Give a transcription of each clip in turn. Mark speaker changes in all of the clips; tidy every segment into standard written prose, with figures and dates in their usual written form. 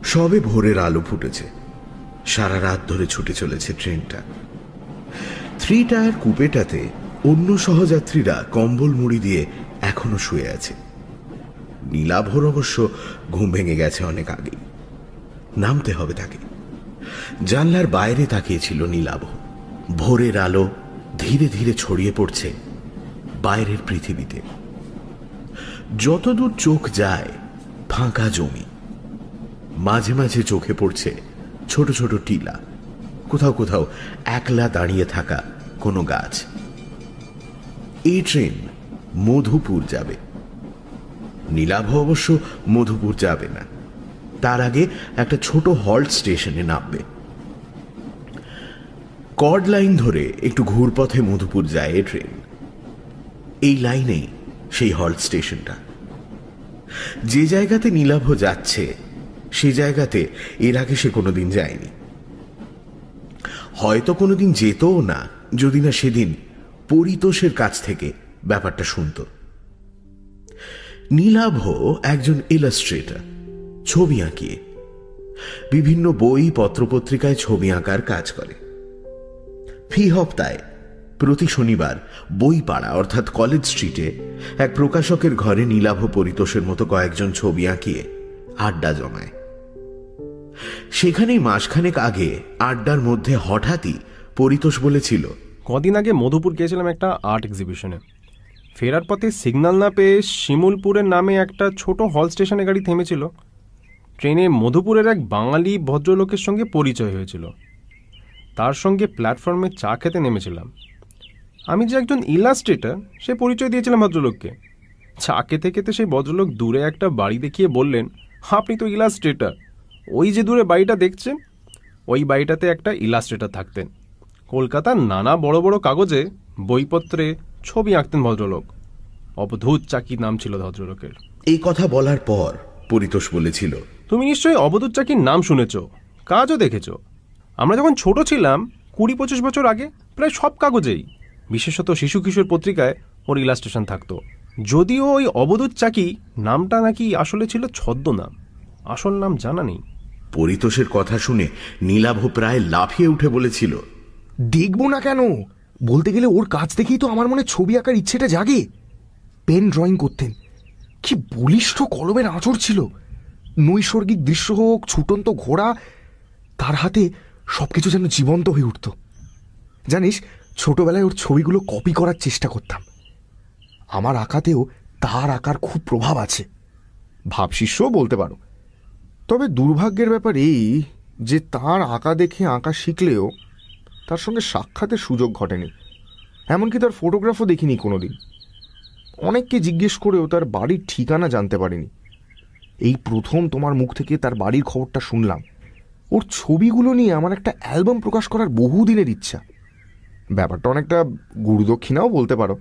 Speaker 1: সবে ভোরের আলো ফুটেছে। সারা রাত ধরে ছুটে চলেছে ট্রেনটা। 3 টায়ার কুপেটাতে অন্য সহযাত্রীরা কম্বল মুড়ি দিয়ে এখনো শুয়ে আছে। নীলাভর অবশ্য ঘুম ভেঙে গেছে অনেক আগে। নামতে হবে তাকে। জানলার বাইরে তাকিয়েছিল নীলাভ। ভোরের আলো ধীরে ধীরে ছড়িয়ে পড়ছে বাইরের পৃথিবীতে। যতদূর চোখ যায় ফাঁকা জমি, মাঝে মাঝে চোখে পড়ছে ছোট ছোট টিলা, কোথাও কোথাও একলা দাঁড়িয়ে থাকা কোনো গাছ। এই ট্রেন মধুপুর যাবে। নীলাভ অবশ্য মধুপুর যাবে না, তার আগে একটা ছোট হল্ট স্টেশনে নামবে। কর্ড লাইন ধরে একটু ঘুরপথে মধুপুর যায় এই ট্রেন। এই লাইনেই সেই হল্ট স্টেশনটা। যে জায়গাতে নীলাভ যাচ্ছে সে জায়গাতে এর আগে সে কোনোদিন যায়নি। হয়তো কোনোদিন যেতও না যদি না সেদিন পরিতোষের কাছ থেকে ব্যাপারটা শুনত। নীলাভ একজন ইলাস্ট্রেটর, ছবি আঁকিয়ে বিভিন্ন বই পত্রপত্রিকায় ছবি আঁকার কাজ করে। ফি হপ্তায় প্রতি শনিবার বই পাড়া অর্থাৎ কলেজ স্ট্রিটে এক প্রকাশকের ঘরে নীলাভ পরিতোষের মতো কয়েকজন ছবি আঁকিয়ে আড্ডা জমায়। সেখানেই মাসখানেক আগে আড্ডার মধ্যে হঠাৎই পরিতোষ বলেছিল,
Speaker 2: কদিন আগে মধুপুর গিয়েছিলাম একটা আর্ট এক্সিবিশনে। ফেরার পথে সিগন্যাল না পেয়ে শিমুলপুরের নামে একটা ছোট হল স্টেশনে গাড়ি থেমেছিল। ট্রেনে মধুপুরের এক বাঙালি ভদ্রলোকের সঙ্গে পরিচয় হয়েছিল। তার সঙ্গে প্ল্যাটফর্মে চা খেতে নেমেছিলাম। আমি যে একজন ইলাস্ট্রেটর সে পরিচয় দিয়েছিলাম ভদ্রলোককে। চা খেতে খেতে সেই ভদ্রলোক দূরে একটা বাড়ি দেখিয়ে বললেন, আপনি তো ইলাস্ট্রেটর, ওই যে দূরে বাড়িটা দেখছেন ওই বাড়িটাতে একটা ইলাস্ট্রেটর থাকতেন। কলকাতার নানা বড় বড় কাগজে বইপত্রে ছবি আঁকতেন ভদ্রলোক। অবধূত চাকি নাম ছিল ভদ্রলোকের।
Speaker 1: এই কথা বলার পর পরিতোষ বলেছিল,
Speaker 2: তুমি নিশ্চয়ই অবধূত চাকির নাম শুনেছ, কাজও দেখেছ। আমরা যখন ছোট ছিলাম 20-25 বছর আগে প্রায় সব কাগজেই, বিশেষত শিশু কিশোর পত্রিকায় ওর ইলাস্ট্রেশন থাকতো। যদিও ওই অবধূত চাকি নামটা নাকি আসলে ছিল ছদ্মনাম, আসল নাম জানা নেই।
Speaker 1: পরিতোষের কথা শুনে নীলাভ প্রায় লাফিয়ে উঠে বলেছিল,
Speaker 3: দেখবো না কেন, বলতে গেলে ওর কাছ থেকেই তো আমার মনে ছবি আঁকার ইচ্ছেটা জাগে। পেন ড্রয়িং করতেন, কি বলিষ্ঠ কলমের আঁচড় ছিল। নৈসর্গিক দৃশ্য হোক, ছুটন্ত ঘোড়া, তার হাতে সবকিছু যেন জীবন্ত হয়ে উঠত। জানিস, ছোটবেলায় ওর ছবিগুলো কপি করার চেষ্টা করতাম। আমার আঁকাতেও তার আঁকার খুব প্রভাব আছে, ভাবশিষ্যও বলতে পারো। তবে দুর্ভাগ্যের ব্যাপার এই যে তার আঁকা দেখে আঁকা শিখলেও তার সঙ্গে সাক্ষাতের সুযোগ ঘটেনি। এমনকি তার ফটোগ্রাফও দেখিনি কোনোদিন। অনেককে জিজ্ঞেস করেও তার বাড়ির ঠিকানা জানতে পারিনি। এই প্রথম তোমার মুখ থেকে তার বাড়ির খবরটা শুনলাম। ওর ছবিগুলো নিয়ে আমার একটা অ্যালবাম প্রকাশ করার বহুদিনের ইচ্ছা। ব্যাপারটা অনেকটা গুরুদক্ষিণাও বলতে পারো।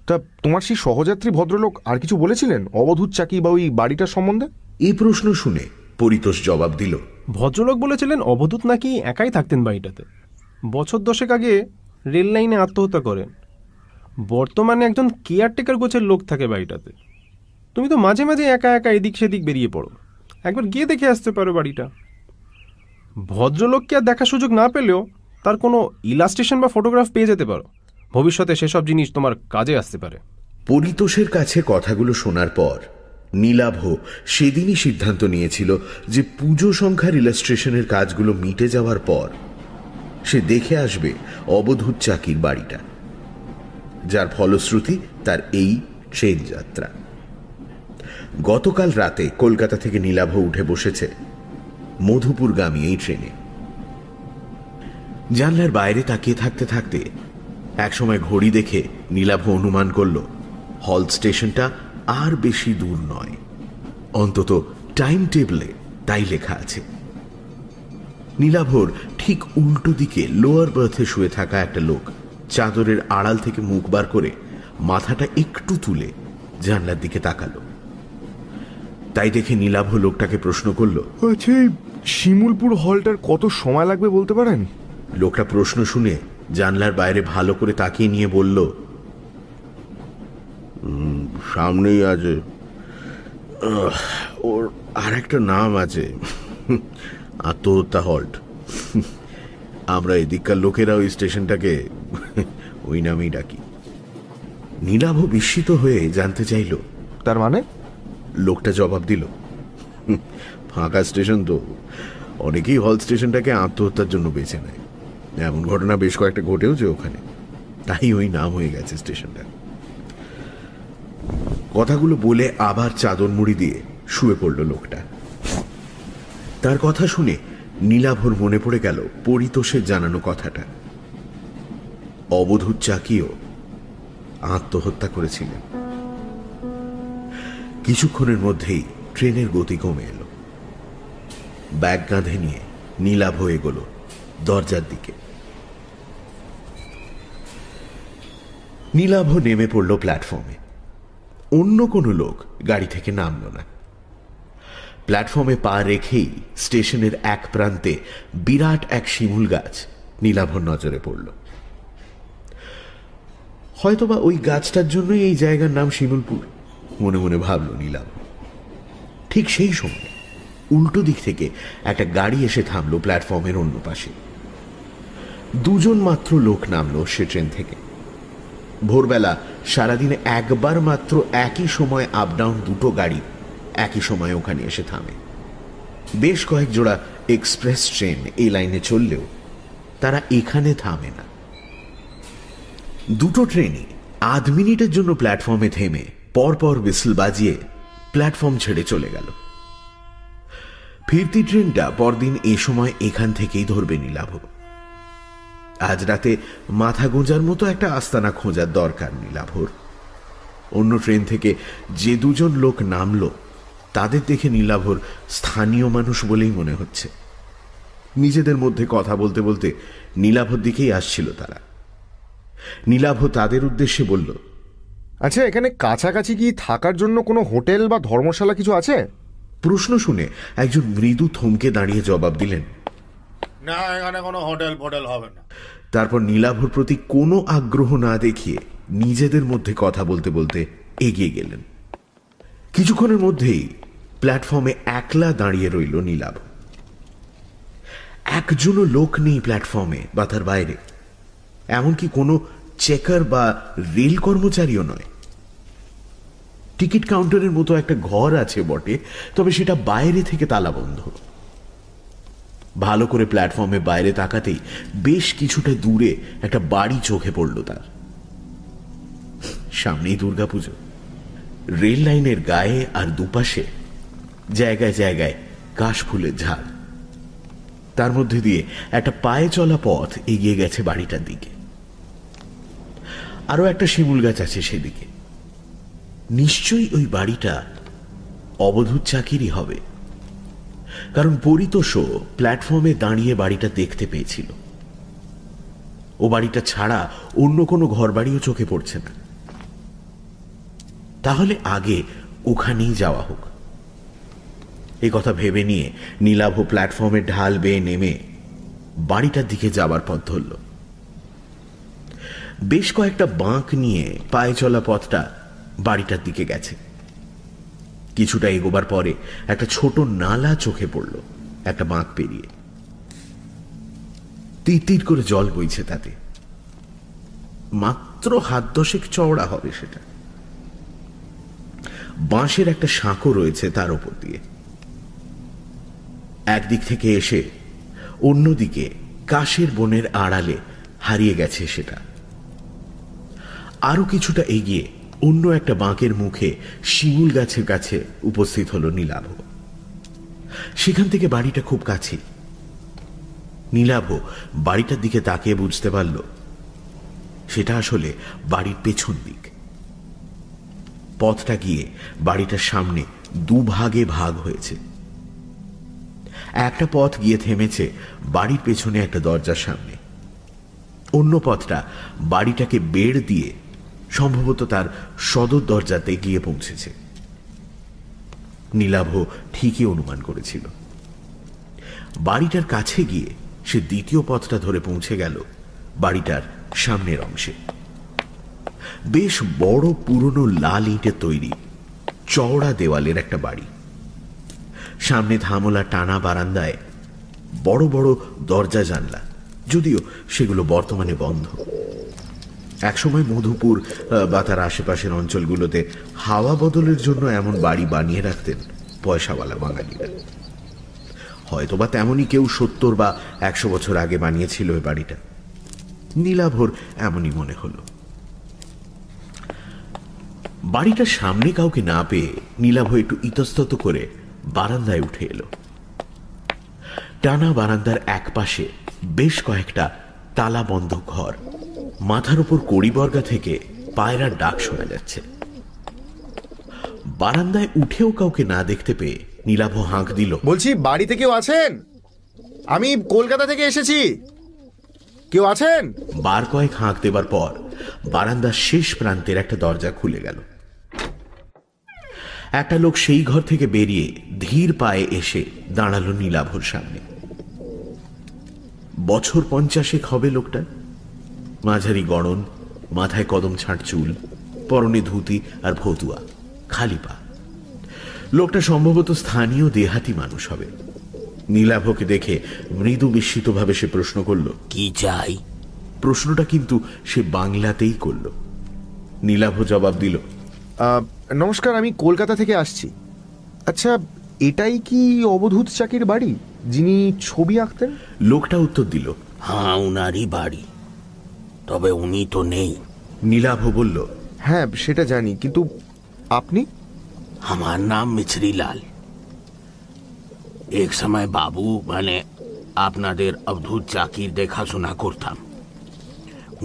Speaker 3: তা তোমার সেই সহযাত্রী ভদ্রলোক আর কিছু বলেছিলেন অবধূত চাকি বা ওই বাড়িটার সম্বন্ধে?
Speaker 1: এই প্রশ্ন শুনে পরিতোষ জবাব দিল,
Speaker 2: ভদ্রলোক বলেছিলেন অবধূত নাকি একাই থাকতেন বাড়িটাতে। বছর 10 আগে রেল লাইনে আত্মহত্যা করেন। বর্তমানে একজন কেয়ারটেকার গোছের লোক থাকে বাড়িটাতে। তুমি তো মাঝে মাঝে একা একা এদিক সেদিক বেরিয়ে পড়ো, একবার গিয়ে দেখে আসতে পারো বাড়িটা। ভদ্রলোককে আর দেখার সুযোগ না পেলেও তার কোনো ইলাস্ট্রেশন বা ফটোগ্রাফ পেয়ে যেতে পারো। ভবিষ্যতে সেসব জিনিস তোমার কাজে আসতে পারে।
Speaker 1: পরিতোষের কাছে কথাগুলো শোনার পর নীলাভ সেদিনই সিদ্ধান্ত নিয়েছিল যে পুজো সংখ্যার ইলাস্ট্রেশনের কাজগুলো মিটে যাওয়ার পর সে দেখে আসবে অবধূত চাকির বাড়িটা, যার ফলশ্রুতি তার এই ট্রেন যাত্রা। গতকাল রাতে কলকাতা থেকে নীলাভ উঠে বসেছে মধুপুরগামী এই ট্রেনে। জানলার বাইরে তাকিয়ে থাকতে থাকতে একসময় ঘড়ি দেখে নীলাভ অনুমান করল হল স্টেশনটা আর বেশি দূর নয়, অন্তত টাইম টেবলে তাই লেখা আছে। নীলাভর ঠিক উল্টো দিকে লোয়ার বার্থে শুয়ে থাকা একটা লোক চাদরের আড়াল থেকে মুখ বার করে মাথাটা একটু তুলে জানলার দিকে তাকালো। তাই দেখে নীলাভ লোকটাকে প্রশ্ন করল,
Speaker 3: আচ্ছা, শিমুলপুর হলটার কত সময় লাগবে বলতে পারেন?
Speaker 1: লোকটা প্রশ্ন শুনে জানলার বাইরে ভালো করে তাকিয়ে নিয়ে বলল, সামনেই আছে, ওর আর একটা নাম আছে, আত্মহত্যা হল্ট। আমরা এদিককার লোকেরা ওই স্টেশনটাকে ওই নামেই ডাকি। নীলাভ বিস্মিত হয়ে জানতে চাইল,
Speaker 3: তার মানে?
Speaker 1: লোকটা জবাব দিল, ফাঁকা স্টেশন তো, অনেকেই হল স্টেশনটাকে আত্মহত্যার জন্য বেছে নেয়। এমন ঘটনা বেশ কয়েকটা ঘটেওছে ওখানে, তাই ওই নাম হয়ে গেছে স্টেশনটা। কথাগুলো বলে আবার চাদর মুড়ি দিয়ে শুয়ে পড়ল লোকটা। তার কথা শুনে নীলাভর মনে পড়ে গেল পরিতোষের জানানো কথাটা। অবধূত চাকিও আত্মহত্যা করেছিলেন। কিছুক্ষণের মধ্যেই ট্রেনের গতি কমে এলো। ব্যাগ কাঁধে নিয়ে নীলাভ এগোল দরজার দিকে। নীলাভ নেমে পড়ল প্ল্যাটফর্মে। অন্য কোনো লোক গাড়ি থেকে নামল না। প্ল্যাটফর্মে পা রেখেই স্টেশনের এক প্রান্তে বিরাট এক শিমুল গাছ নীলাভর নজরে পড়ল। হয়তোবা ওই গাছটার জন্যই এই জায়গার নাম শিমুলপুর, মনে মনে ভাবল নীলাভ। ঠিক সেই সময় উল্টো দিক থেকে একটা গাড়ি এসে থামল প্ল্যাটফর্মের অন্য পাশে। দুজন মাত্র লোক নামলো সে ট্রেন থেকে। ভোরবেলা সারাদিনে একবার মাত্র একই সময় আপ ডাউন দুটো গাড়ি একই সময় ওখানে এসে থামে। বেশ কয়েক জোড়া এক্সপ্রেস ট্রেন এই লাইনে চললেও তারা এখানে থামে না। দুটো ট্রেনই আধ মিনিটের জন্য প্ল্যাটফর্মে থেমে পরপর হুইসল বাজিয়ে প্ল্যাটফর্ম ছেড়ে চলে গেল। ফিরতি ট্রেনটা পরদিন এ সময় এখান থেকেই ধরবে নীলাভ। আজ রাতে মাথা গোঁজার মতো একটা আস্তানা খোঁজার দরকার নীলাভর। অন্য ট্রেন থেকে যে দুজন লোক নামলো তাদের দেখে নীলাভর স্থানীয় মানুষ বলেই মনে হচ্ছে। নিজেদের মধ্যে কথা বলতে বলতে নীলাভর দিকেই আসছিল তারা। নীলাভ তাদের উদ্দেশ্যে বলল,
Speaker 3: আচ্ছা, এখানে কাছাকাছি কি থাকার জন্য কোনো হোটেল বা ধর্মশালা কিছু আছে?
Speaker 1: প্রশ্ন শুনে একজন মৃদু থমকে দাঁড়িয়ে জবাব দিলেন,
Speaker 4: না, এখানে কোনো হোটেল ফোটেল হবে না।
Speaker 1: তারপর নীলাভর প্রতি কোনো আগ্রহ না দেখিয়ে নিজেদের মধ্যে কথা বলতে বলতে এগিয়ে গেলেন। কিছুক্ষণের মধ্যেই প্ল্যাটফর্মে একলা দাঁড়িয়ে রইল নীলাভ। একজনও লোক নেই প্ল্যাটফর্মে বা তার বাইরে, এমনকি কোনো চেকার বা রেল কর্মচারীও নয়। টিকিট কাউন্টারের মতো একটা ঘর আছে বটে, তবে সেটা বাইরে থেকে তালাবন্ধ। ভালো করে প্ল্যাটফর্মে বাইরে তাকাতেই বেশ কিছুটা দূরে একটা বাড়ি চোখে পড়ল তার। সামনেই দুর্গাপুজো। রেল লাইনের গায়ে আর দুপাশে জায়গায় জায়গায় কাশফুলের ঝাড়। তার মধ্যে দিয়ে একটা পায়ে চলা পথ এগিয়ে গেছে বাড়িটার দিকে। আরো একটা শিমুল গাছ আছে সেদিকে। নিশ্চয়ই ওই বাড়িটা অবধূত চাকিরই হবে, কারণ পরিতোষও প্ল্যাটফর্মে দাঁড়িয়ে বাড়িটা দেখতে পেয়েছিল। ও বাড়িটা ছাড়া অন্য কোনো ঘর বাড়িও চোখে পড়ছে না। তাহলে আগে ওখানেই যাওয়া হোক। এই কথা ভেবে নিয়ে নীলাভ প্ল্যাটফর্মের ঢাল বেয়ে নেমে বাড়িটার দিকে যাবার পথ ধরল। বেশ কয়েকটা বাঁক নিয়ে পায়ে চলা পথটা বাড়িটার দিকে গেছে। কিছুটা এগোবার পরে একটা ছোট নালা চোখে পড়ল একটা বাঁক পেরিয়ে। তির করে জল বইছে তাতে। মাত্র হাত দশেক চওড়া হবে সেটা। বাঁশের একটা সাঁকো রয়েছে তার উপর দিয়ে। একদিক থেকে এসে অন্যদিকে কাশের বনের আড়ালে হারিয়ে গেছে সেটা। আরো কিছুটা এগিয়ে অন্য একটা বাঁকের মুখে শিমুল গাছের কাছে উপস্থিত হল নীলাভ। সেখান থেকে বাড়িটা খুব কাছে। নীলাভ বাড়িটার দিকে তাকিয়ে বুঝতে পারল সেটা আসলে বাড়ির পেছন দিক। পথটা গিয়ে বাড়িটার সামনে দুভাগে ভাগ হয়েছে। একটা পথ গিয়ে থেমেছে বাড়ির পেছনে একটা দরজার সামনে। অন্য পথটা বাড়িটাকে বেড় দিয়ে সম্ভবত তার সদর দরজাতে গিয়ে পৌঁছেছে। নীলাভ ঠিকই অনুমান করেছিল। বাড়িটার কাছে গিয়ে সে দ্বিতীয় পথটা ধরে পৌঁছে গেল বাড়িটার সামনের অংশে। বেশ বড় পুরনো লাল ইটের তৈরি চওড়া দেওয়ালের একটা বাড়ি। সামনে ধামলা টানা বারান্দায় বড় বড় দরজা জানলা, যদিও সেগুলো বর্তমানে বন্ধ। একসময় মধুপুর বা তার আশেপাশের অঞ্চলগুলোতে হাওয়া বদলের জন্য এমন বাড়ি বানিয়ে রাখতেন পয়সাওয়ালা বাঙালিরা। হয়তোবা তেমনই কেউ 70 বা 100 বছর আগে বানিয়েছিল ওই বাড়িটা। নীলাভর এমনই মনে হলো। বাড়িটার সামনে কাউকে না পেয়ে নীলাভ একটু ইতস্তত করে বারান্দায় উঠে এলো। টানা বারান্দার এক পাশে বেশ কয়েকটা তালা বন্ধ ঘর, মাথার উপর কড়িবর্গা থেকে পায়রার ডাক শোনা যাচ্ছে। বারান্দায় উঠেও কাউকে না দেখতে পেয়ে নীলাভ হাঁক দিল,
Speaker 3: বলছি বাড়িতে কেউ আছেন? আমি কলকাতা থেকে এসেছি, কেউ আছেন?
Speaker 1: বার কয়েক হাঁক দেবার পর বারান্দার শেষ প্রান্তের একটা দরজা খুলে গেল। একটা লোক সেই ঘর থেকে বেরিয়ে ধীর পায়ে এসে দাঁড়ালো নীলাভর সামনে। বছর 50 হবে লোকটা। মাঝারি গড়ন, মাথায় কদম ছাঁট চুল, পরনে ধুতি আর ভতুয়া, খালি পা। লোকটা সম্ভবত স্থানীয় দেহাতি মানুষ হবে। নীলাভকে দেখে মৃদু বিস্মিতভাবে সে প্রশ্ন করল,
Speaker 5: কি চাই?
Speaker 1: প্রশ্নটা কিন্তু সে বাংলাতেই করল। নীলাভ জবাব দিল,
Speaker 3: নমস্কার, আমি কলকাতা থেকে আসছি। আচ্ছা, এটাই কি অবধূত চাকির বাড়ি, যিনি ছবি আঁকতেন?
Speaker 1: লোকটা উত্তর দিল,
Speaker 5: হ্যাঁ, উনারই বাড়ি, তবে উনি তো নেই।
Speaker 1: নীলাভ বলল,
Speaker 3: হ্যাঁ সেটা জানি, কিন্তু আপনি?
Speaker 5: আমার নাম মিছরিলাল। এক সময় বাবু মানে আপনাদের অবধূত চাকির দেখাশোনা করতাম।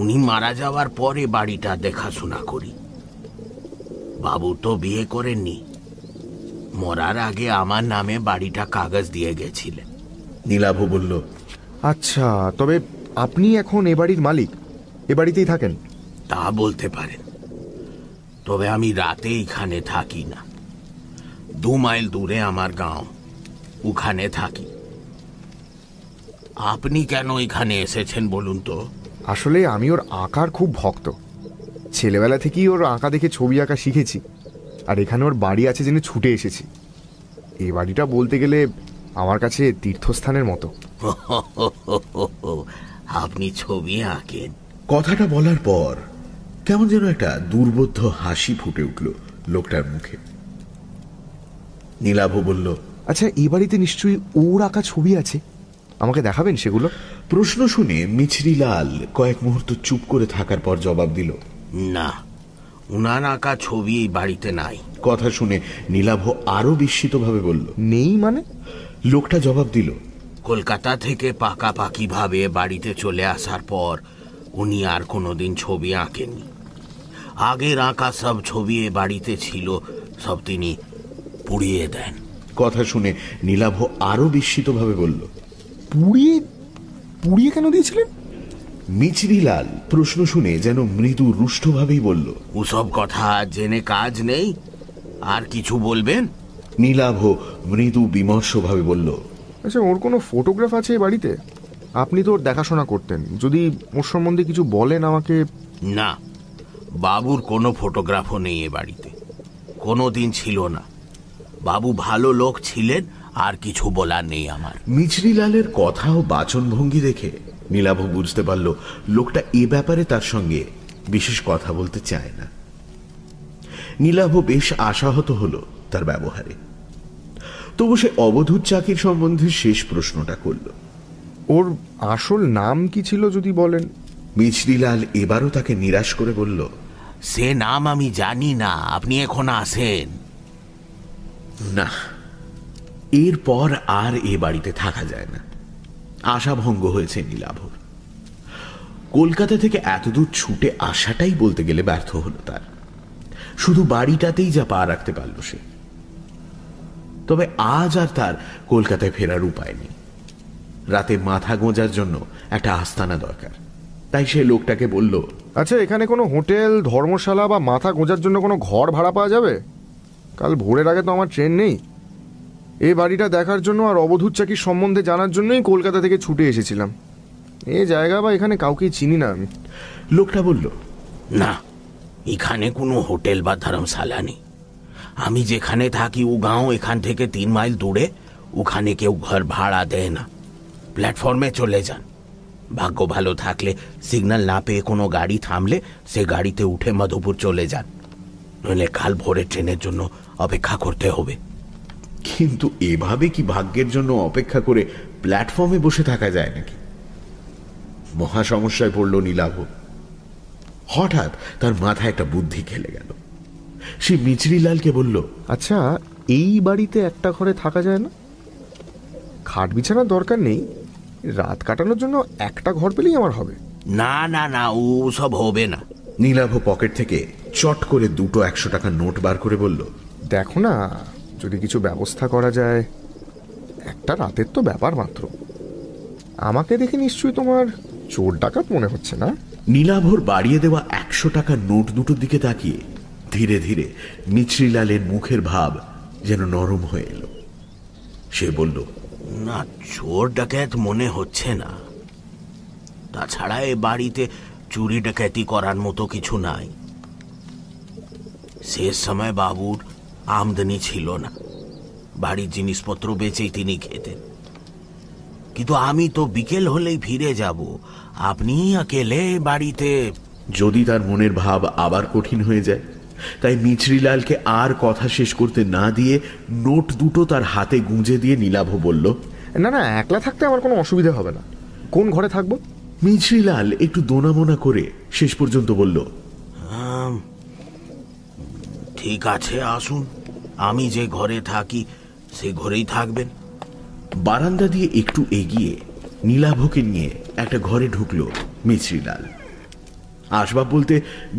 Speaker 5: উনি মারা যাওয়ার পরে বাড়িটা দেখাশোনা করি। বাবু তো বিয়ে করেননি, মরার আগে আমার নামে বাড়িটা কাগজ দিয়ে গেছিলেন।
Speaker 1: নীলাভ বলল,
Speaker 3: আচ্ছা, তবে আপনি এখন এ বাড়ির মালিক, এ বাড়িতেই থাকেন?
Speaker 5: তা বলতে পারেন, তবে আমি রাতে এখানে থাকি না। 2 মাইল দূরে আমার গাঁও, ওখানে থাকি। আপনি কেন এখানে এসেছেন বলুন তো?
Speaker 3: আসলে আমি ওর আঁকার খুব ভক্ত। ছেলেবেলা থেকেই ওর আঁকা দেখে ছবি আঁকা শিখেছি, আর এখানে ওর বাড়ি আছে জেনে ছুটে এসেছি। এই বাড়িটা বলতে গেলে আমার কাছে তীর্থস্থানের মতো।
Speaker 5: আপনি ছবি আঁকেন?
Speaker 1: কথাটা বলার পর কেমন যেন একটা দুর্বোধ্য হাসি ফুটে উঠল লোকটার মুখে। নীলাভ বলল,
Speaker 3: আচ্ছা, এই বাড়িতে নিশ্চয়ই ওর আঁকা ছবি আছে, আমাকে দেখাবেন সেগুলো?
Speaker 1: প্রশ্ন শুনে মিছরিলাল কয়েক মুহূর্ত চুপ করে থাকার পর জবাব দিল,
Speaker 5: না, উনার আঁকা ছবি এই বাড়িতে নাই।
Speaker 1: কথা শুনে নীলাভ আরো বিস্মিতভাবে বলল,
Speaker 3: নেই মানে?
Speaker 1: লোকটা জবাব দিল,
Speaker 5: কলকাতা থেকে পাকাপাকি ভাবে বাড়িতে চলে আসার পর উনি আর কোনোদিন ছবি আঁকেননি। আগের আঁকা সব ছবি এ বাড়িতে ছিল, সব তিনি পুড়িয়ে দেন।
Speaker 1: কথা শুনে নীলাভ আরো বিস্মিতভাবে বলল,
Speaker 3: পুড়িয়ে? পুড়িয়ে কেন দিয়েছিলেন?
Speaker 1: মিছরিলাল প্রশ্ন শুনে যেন মৃদু রুষ্টভাবেই বলল,
Speaker 5: ওসব কথা জেনে কাজ নেই, আর কিছু বলবেন?
Speaker 1: নীলাভ মৃদু বিমর্ষভাবে বলল,
Speaker 3: আচ্ছা, ওর কোনো ফটোগ্রাফ আছে এই বাড়িতে? আপনি তো ওর দেখাশোনা করতেন, যদি ওর সম্বন্ধে কিছু বলেন আমাকে।
Speaker 5: না, বাবুর কোনো ফটোগ্রাফও নেই এ বাড়িতে, কোনোদিন ছিল না। বাবু ভালো লোক ছিলেন, আর কিছু বলার নেই আমার।
Speaker 1: মিছরিলালের কথা ও বাচনভঙ্গি দেখে নীলাভ বুঝতে পারল লোকটা এ ব্যাপারে তার সঙ্গে বিশেষ কথা বলতে চায় না। নীলাভ বেশ আশাহত হলো তার ব্যবহারে। তবু সে অবধূত চাকির সম্বন্ধে শেষ প্রশ্নটা করল,
Speaker 3: ওর আসল নাম কি ছিল যদি বলেন?
Speaker 1: মিছরিলাল এবারও তাকে নিরাশ করে বলল,
Speaker 5: সে নাম আমি জানি না, আপনি এখন আসেন।
Speaker 1: না, এরপর আর এ বাড়িতে থাকা যায় না। আশাভঙ্গ হয়েছে নীলাভর। কলকাতা থেকে এতদূর ছুটে আসাটাই বলতে গেলে ব্যর্থ হলো তার। শুধু বাড়িটাতেই যা পা রাখতে পারল সে। তবে আজ আর তার কলকাতায় ফেরার উপায় নেই। রাতে মাথা গোঁজার জন্য একটা আস্তানা দরকার। তাই সে লোকটাকে বলল,
Speaker 3: আচ্ছা, এখানে কোনো হোটেল, ধর্মশালা বা মাথা গোঁজার জন্য কোনো ঘর ভাড়া পাওয়া যাবে? কাল ভোরের আগে তো আমার ট্রেন নেই। এই বাড়িটা দেখার জন্য আর অবধূত চাকির সম্বন্ধে জানার জন্যই কলকাতা থেকে ছুটে এসেছিলাম। এই জায়গা বা এখানে কাউকেই চিনি না আমি।
Speaker 1: লোকটা বলল,
Speaker 5: না, এখানে কোনো হোটেল বা ধর্মশালা নেই। আমি যেখানে থাকি ও গাঁও এখান থেকে 3 মাইল দূরে, ওখানে কেউ ঘর ভাড়া দেয় না। প্ল্যাটফর্মে চলে যান। ভাগ্য ভালো থাকলে সিগন্যাল না পেয়ে কোনো গাড়ি থামলে সে গাড়িতে উঠে মধুপুর চলে যান, নইলে কাল ভোরে ট্রেনের জন্য অপেক্ষা করতে হবে।
Speaker 1: কিন্তু এভাবে কি ভাগ্যের জন্য অপেক্ষা করে প্ল্যাটফর্মে বসে থাকা যায় নাকি? মহা সমস্যায় পড়ল নীলাভ। হঠাৎ তার মাথায় একটা বুদ্ধি খেলে গেল। সে মিছরিলালকে বলল,
Speaker 3: আচ্ছা, এই বাড়িতে একটা ঘরে থাকা যায় না? খাট বিছানার দরকার নেই, রাত কাটানোর জন্য একটা ঘর পেলেই আমার হবে।
Speaker 5: না না না, ও সব হবে না।
Speaker 1: নীলাভ পকেট থেকে চট করে 2 100 টাকার নোট বার করে বলল,
Speaker 3: দেখো না, যদি কিছু ব্যবস্থা করা যায়। একটা রাতের তো ব্যাপার মাত্র। আমাকে দেখে নিশ্চয়ই তোমার চোর ডাকাত মনে হচ্ছে না?
Speaker 1: নীলাভর বাড়িয়ে দেওয়া 100 টাকার নোট দুটোর দিকে তাকিয়ে ধীরে ধীরে মিছরিলালের মুখের ভাব যেন নরম হয়ে এলো। সে বলল,
Speaker 5: না, চোর ডাকাত মনে হচ্ছে না। তাছাড়া এ বাড়িতে চুরি ডাকাতি করার মতো কিছু নাই। শেষ সময় বাবুর আমদানি ছিল না, বাড়ির জিনিসপত্র বেচেই তিনি খেতেন। কিন্তু আমি তো বিকেল হলেই ফিরে যাব, আপনি একেলে বাড়িতে।
Speaker 1: যদি তার মনের ভাব আবার কঠিন হয়ে যায়, তাই মিছরিলালকে আর কথা শেষ করতে না দিয়ে নোট দুটো তার হাতে গুঁজে দিয়ে নীলাভ বলল,
Speaker 3: না না, একলা থাকতে আমার কোনো অসুবিধা হবে না। কোন ঘরে থাকবো?
Speaker 1: মিছরিলাল একটু দোনামোনা করে শেষ পর্যন্ত বলল,
Speaker 5: ঠিক আছে, আসুন, আমি যে ঘরে থাকি সে ঘরেই থাকবেন।
Speaker 1: বারান্দা দিয়ে একটু এগিয়ে নীলাভকে নিয়ে একটা ঘরে ঢুকলো মিছরিলাল। আসবাব বলতে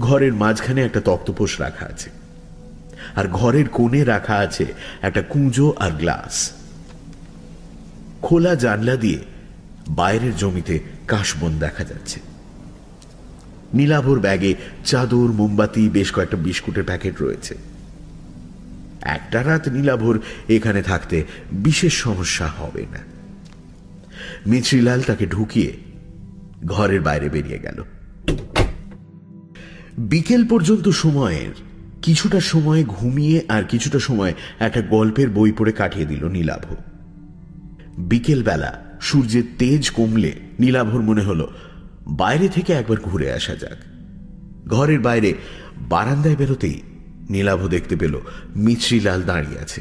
Speaker 1: ঘরের মাঝখানে একটা তক্তপোষ রাখা আছে, আর ঘরের কোণে রাখা আছে একটা কুঁজো আর গ্লাস। খোলা জানলা দিয়ে বাইরের জমিতে কাশবন দেখা যাচ্ছে। নীলাভর ব্যাগে চাদর, মোমবাতি, বেশ কয়েকটা বিস্কুটের প্যাকেট রয়েছে। একটা রাত নীলাভর এখানে থাকতে বিশেষ সমস্যা হবে না। মিছরিলাল তাকে ঢুকিয়ে ঘরের বাইরে বেরিয়ে গেল। বিকেল পর্যন্ত সময়ের কিছুটা সময় ঘুমিয়ে আর কিছুটা সময় একটা গল্পের বই পড়ে কাটিয়ে দিল নীলাভ। বিকেল বেলা সূর্যের তেজ কমলে নীলাভর মনে হলো বাইরে থেকে একবার ঘুরে আসা যাক। ঘরের বাইরে বারান্দায় বেরোতেই নীলাভ দেখতে পেল মিছরিলাল দাঁড়িয়ে আছে।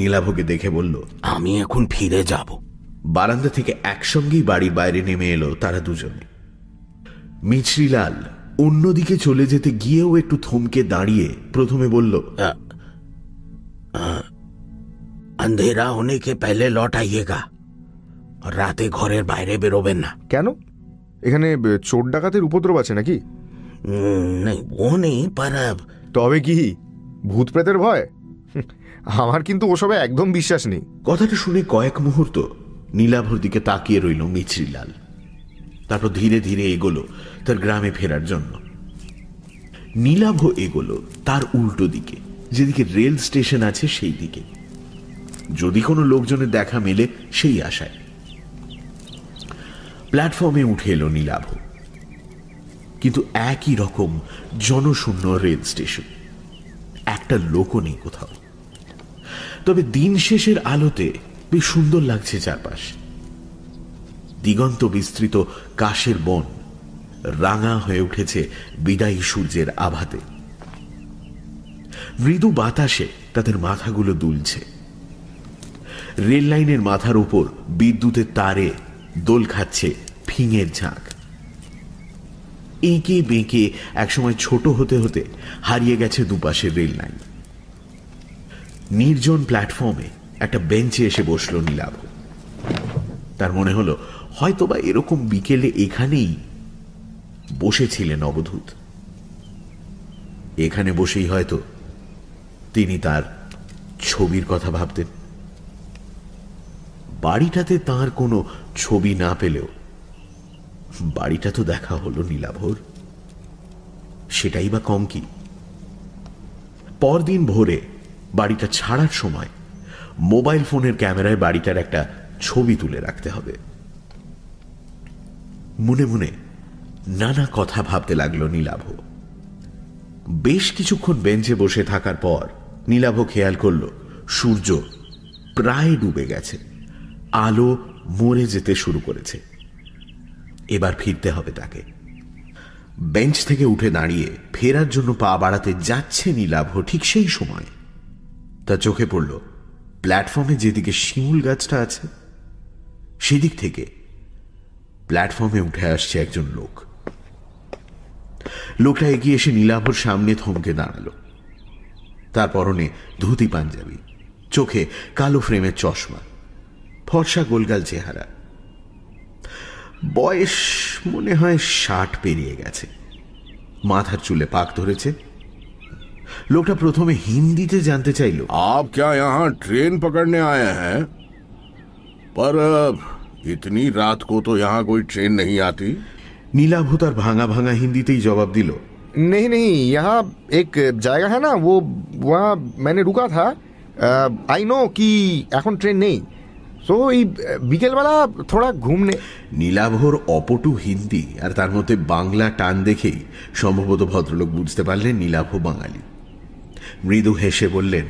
Speaker 1: নীলাভকে দেখে বলল,
Speaker 5: আমি এখন ফিরে যাব।
Speaker 1: বারান্দা থেকে একসঙ্গেই বাড়ির বাইরে নেমে এলো তারা দুজনে। মিছরিলাল অন্যদিকে চলে যেতে গিয়েও একটু থমকে দাঁড়িয়ে প্রথমে বলল,
Speaker 5: अंधेरा होने के पहले लौट आइएगा, और राते ঘরের বাইরে বেরোবেন না।
Speaker 3: কেন? এখানে চোর ডাকাতের উপদ্রব আছে নাকি?
Speaker 5: नहीं, वो नहीं, पर
Speaker 3: তবে কি ভূত প্রেতের ভয়? আমার কিন্তু ওসবে একদম বিশ্বাস নেই।
Speaker 1: কথাটা শুনে কয়েক মুহূর্ত নীলাভর দিকে তাকিয়ে রইল মিছরিলাল। তারপর ধীরে ধীরে এগোলো তার গ্রামে ফেরার জন্য। নীলাভ এগোলো তার উল্টো দিকে, যেদিকে রেল স্টেশন আছে সেই দিকে, যদি কোনো লোকজনের দেখা মেলে সেই আশায়। প্ল্যাটফর্মে উঠে এলো নীলাভ, কিন্তু একই রকম জনশূন্য রেল স্টেশন, একটা লোকও নেই কোথাও। তবে দিন শেষের আলোতে বেশ সুন্দর লাগছে চারপাশ। দিগন্ত বিস্তৃত কাশের বন রাঙা হয়ে উঠেছে বিদায়ী সূর্যের আভাতে। মৃদু বাতাসে তাদের মাথাগুলো দুলছে। রেল লাইনের মাথার উপর বিদ্যুতের তারে দোল খাচ্ছে ফিঙের ঝাঁক। এঁকে বেঁকে একসময় ছোট হতে হতে হারিয়ে গেছে দুপাশের রেল লাইন। নির্জন প্ল্যাটফর্মে একটা বেঞ্চে এসে বসল নীলাভ। তার মনে হলো হয়তোবা এরকম বিকেলে এখানেই বসেছিলেন অবধূত। এখানে বসেই হয়তো তিনি তার ছবির কথা ভাবতেন। বাড়িটাতে তার কোনো ছবি না পেলেও বাড়িটা তো দেখা হলো নীলাভর, সেটাই বা কম কি। পরদিন ভোরে বাড়িটা ছাড়ার সময় মোবাইল ফোনের ক্যামেরায় বাড়িটার একটা ছবি তুলে রাখতে হবে। মনে মনে নানা কথা ভাবতে লাগলো নীলাভ। বেশ কিছুক্ষণ বেঞ্চে বসে থাকার পর নীলাভ খেয়াল করল সূর্য প্রায় ডুবে গেছে। আলো মরে যেতে শুরু করেছে। এবার ফিরতে হবে তাকে। বেঞ্চ থেকে উঠে দাঁড়িয়ে ফেরার জন্য পা বাড়াতে যাচ্ছে নীলাভ, ঠিক সেই সময় তার চোখে পড়ল প্ল্যাটফর্মে যেদিকে শিমুল গাছটা আছে সেদিক থেকে প্ল্যাটফর্মে উঠে আসছে একজন লোক। লোকটা এগিয়ে এসে নীলাভর সামনে থমকে দাঁড়ালো। তার পরনে ধুতি পাঞ্জাবি, চোখে কালো ফ্রেমের চশমা, ফর্সা গোলগাল চেহারা। বয়স মনে হয় 60 পেরিয়ে গেছে। মাথার চুলে পাক ধরেছে। লোকটা প্রথমে হিন্দিতে জানতে চাইল,
Speaker 4: आप क्या यहाँ ट्रेन पकड़ने आए हैं? पर इतनी रात को तो यहाँ कोई ट्रेन नहीं आती।
Speaker 1: নীলাভ তার ভাঙা ভাঙা হিন্দিতেই জবাব দিল,
Speaker 3: नहीं नहीं, यहाँ एक जगह है ना, वो वहाँ मैंने रुका था। आई नो कि এখন ট্রেন নেই, সো এই বিকেলবেলা থোড়া ঘুমনে।
Speaker 1: নীলাভর অপটু হিন্দি আর তার মধ্যে বাংলা টান দেখেই সম্ভবত ভদ্রলোক বুঝতে পারলেন নীলাভ বাঙালি। মৃদু হেসে বললেন,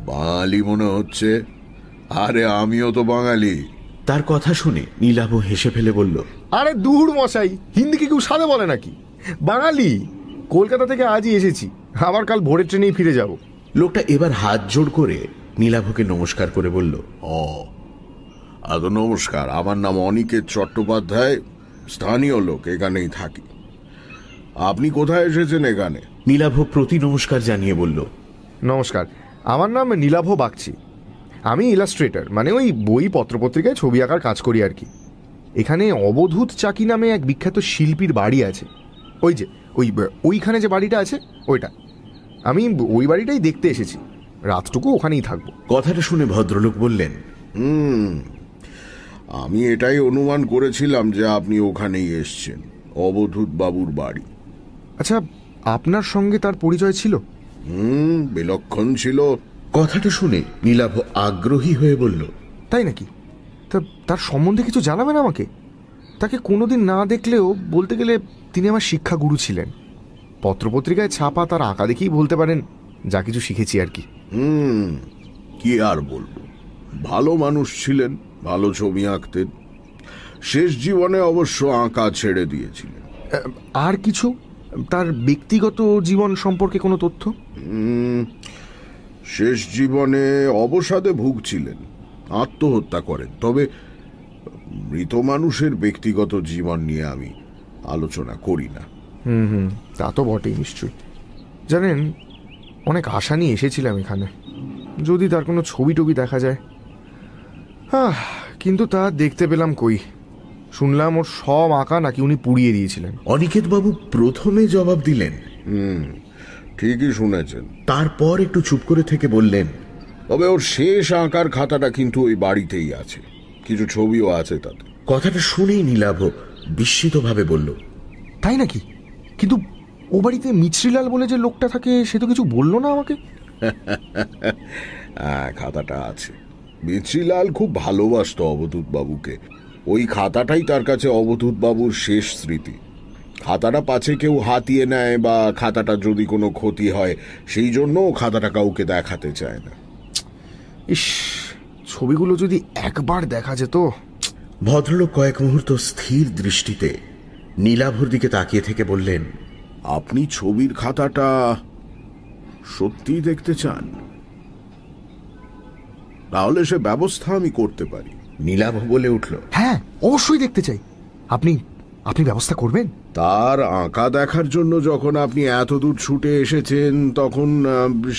Speaker 4: বাঙালি মনে হচ্ছে। আরে আমিও তো বাঙালি।
Speaker 1: তার কথা শুনে নীলাভ হেসে ফেলে বলল,
Speaker 3: আরে দূর মশাই, হিন্দি কি কেউ সাদে বলে নাকি? বাঙালি, কলকাতা থেকে আজই এসেছি, আবার কাল ভোরের ট্রেনেই ফিরে যাব।
Speaker 1: লোকটা এবার হাত জোড় করে নীলাভকে নমস্কার করে বলল,
Speaker 4: নমস্কার, আমার নাম অনিকেত চট্টোপাধ্যায়, স্থানীয় লোক, এখানেই থাকি। আপনি কোথায় এসেছেন এখানে?
Speaker 1: নীলাভ প্রতি নমস্কার জানিয়ে বলল,
Speaker 3: নমস্কার, আমার নাম নীলাভ বাগচি। আমি ইলাস্ট্রেটর, মানে ওই বই পত্রপত্রিকায় ছবি আঁকার কাজ করি আর কি। এখানে অবধূত চাকি নামে এক বিখ্যাত শিল্পীর বাড়ি আছে। ওই যে ওইখানে যে বাড়িটা আছে ওইটা। আমি ওই বাড়িটাই দেখতে এসেছি, রাতটুকু ওখানেই থাকবো।
Speaker 1: কথাটা শুনে ভদ্রলোক বললেন,
Speaker 4: আমি এটাই অনুমান করেছিলাম যে আপনি ওখানেই এসছেন, অবধূত বাবুর বাড়ি।
Speaker 3: আচ্ছা, আপনার সঙ্গে তার পরিচয় ছিল?
Speaker 4: বিলক্ষণ ছিল।
Speaker 1: কথাটা শুনে নীলাভ আগ্রহী হয়ে বলল,
Speaker 3: তাই নাকি? তার সম্বন্ধে কিছু জানাবেন আমাকে? তাকে কোনোদিন না দেখলেও বলতে গেলে তিনি আমার শিক্ষাগুরু ছিলেন। পত্রপত্রিকায় ছাপা তার আঁকা দেখেই বলতে পারেন যা কিছু শিখেছি আর কি।
Speaker 4: কি আর বলবো, ভালো মানুষ ছিলেন, ভালো ছবি আঁকতেন। শেষ জীবনে অবশ্য আঁকা ছেড়ে দিয়েছিলেন।
Speaker 3: আর কিছু তার ব্যক্তিগত জীবন সম্পর্কে কোনো তথ্য?
Speaker 4: শেষ জীবনে অবসাদে ভুগছিলেন, আত্মহত্যা করেন। তবে মৃত মানুষের ব্যক্তিগত জীবন নিয়ে আমি আলোচনা করি না।
Speaker 3: তা তো বটেই নিশ্চয়ই। জানেন, অনেক আশা নিয়ে এসেছিলাম এখানে, যদি তার কোনো ছবি টবি দেখা যায়। কিন্তু তা দেখতে পেলাম কই। শুনলাম ওর সব আঁকা নাকি উনি পুড়িয়ে দিয়েছিলেন।
Speaker 1: অনিকেত বাবু প্রথমে জবাব দিলেন,
Speaker 4: ঠিকই শুনেছেন।
Speaker 1: তারপর একটু চুপ করে থেকে বললেন,
Speaker 4: তবে ওর শেষ আঁকার খাতাটা কিন্তু ওই বাড়িতেই আছে, কিছু ছবিও আছে তাতে।
Speaker 1: কথাটা শুনেই নীলাভ বিস্মিতভাবে বলল,
Speaker 3: তাই নাকি? কিন্তু ও বাড়িতে মিছরিলাল বলে যে লোকটা থাকে সে তো কিছু বললো না আমাকে।
Speaker 4: খাতাটা আছে। মিছরিলাল খুব ভালোবাসতো অবধূত বাবুকে। ওই খাতাটাই তার কাছে অবধূত বাবুর শেষ স্মৃতি। খাতাটা পাছে কেউ হাতিয়ে নেয় বা খাতাটা যদি কোনো ক্ষতি হয়, সেই জন্য খাতাটা কাউকে দেখাতে চায় না।
Speaker 3: ইস, ছবিগুলো যদি একবার দেখা যেত।
Speaker 1: ভদ্রলোক কয়েক মুহূর্ত স্থির দৃষ্টিতে নীলাভর দিকে তাকিয়ে থেকে বললেন,
Speaker 4: আপনি ছবির খাতাটা সত্যি দেখতে চান? তাহলে সে ব্যবস্থা আমি করতে পারি।
Speaker 1: নীলাভ বলে উঠল,
Speaker 3: হ্যাঁ, অবশ্যই দেখতে চাই। আপনি ব্যবস্থা করবেন?
Speaker 4: তার আঁকা দেখার জন্য যখন আপনি এত দূর ছুটে এসেছেন, তখন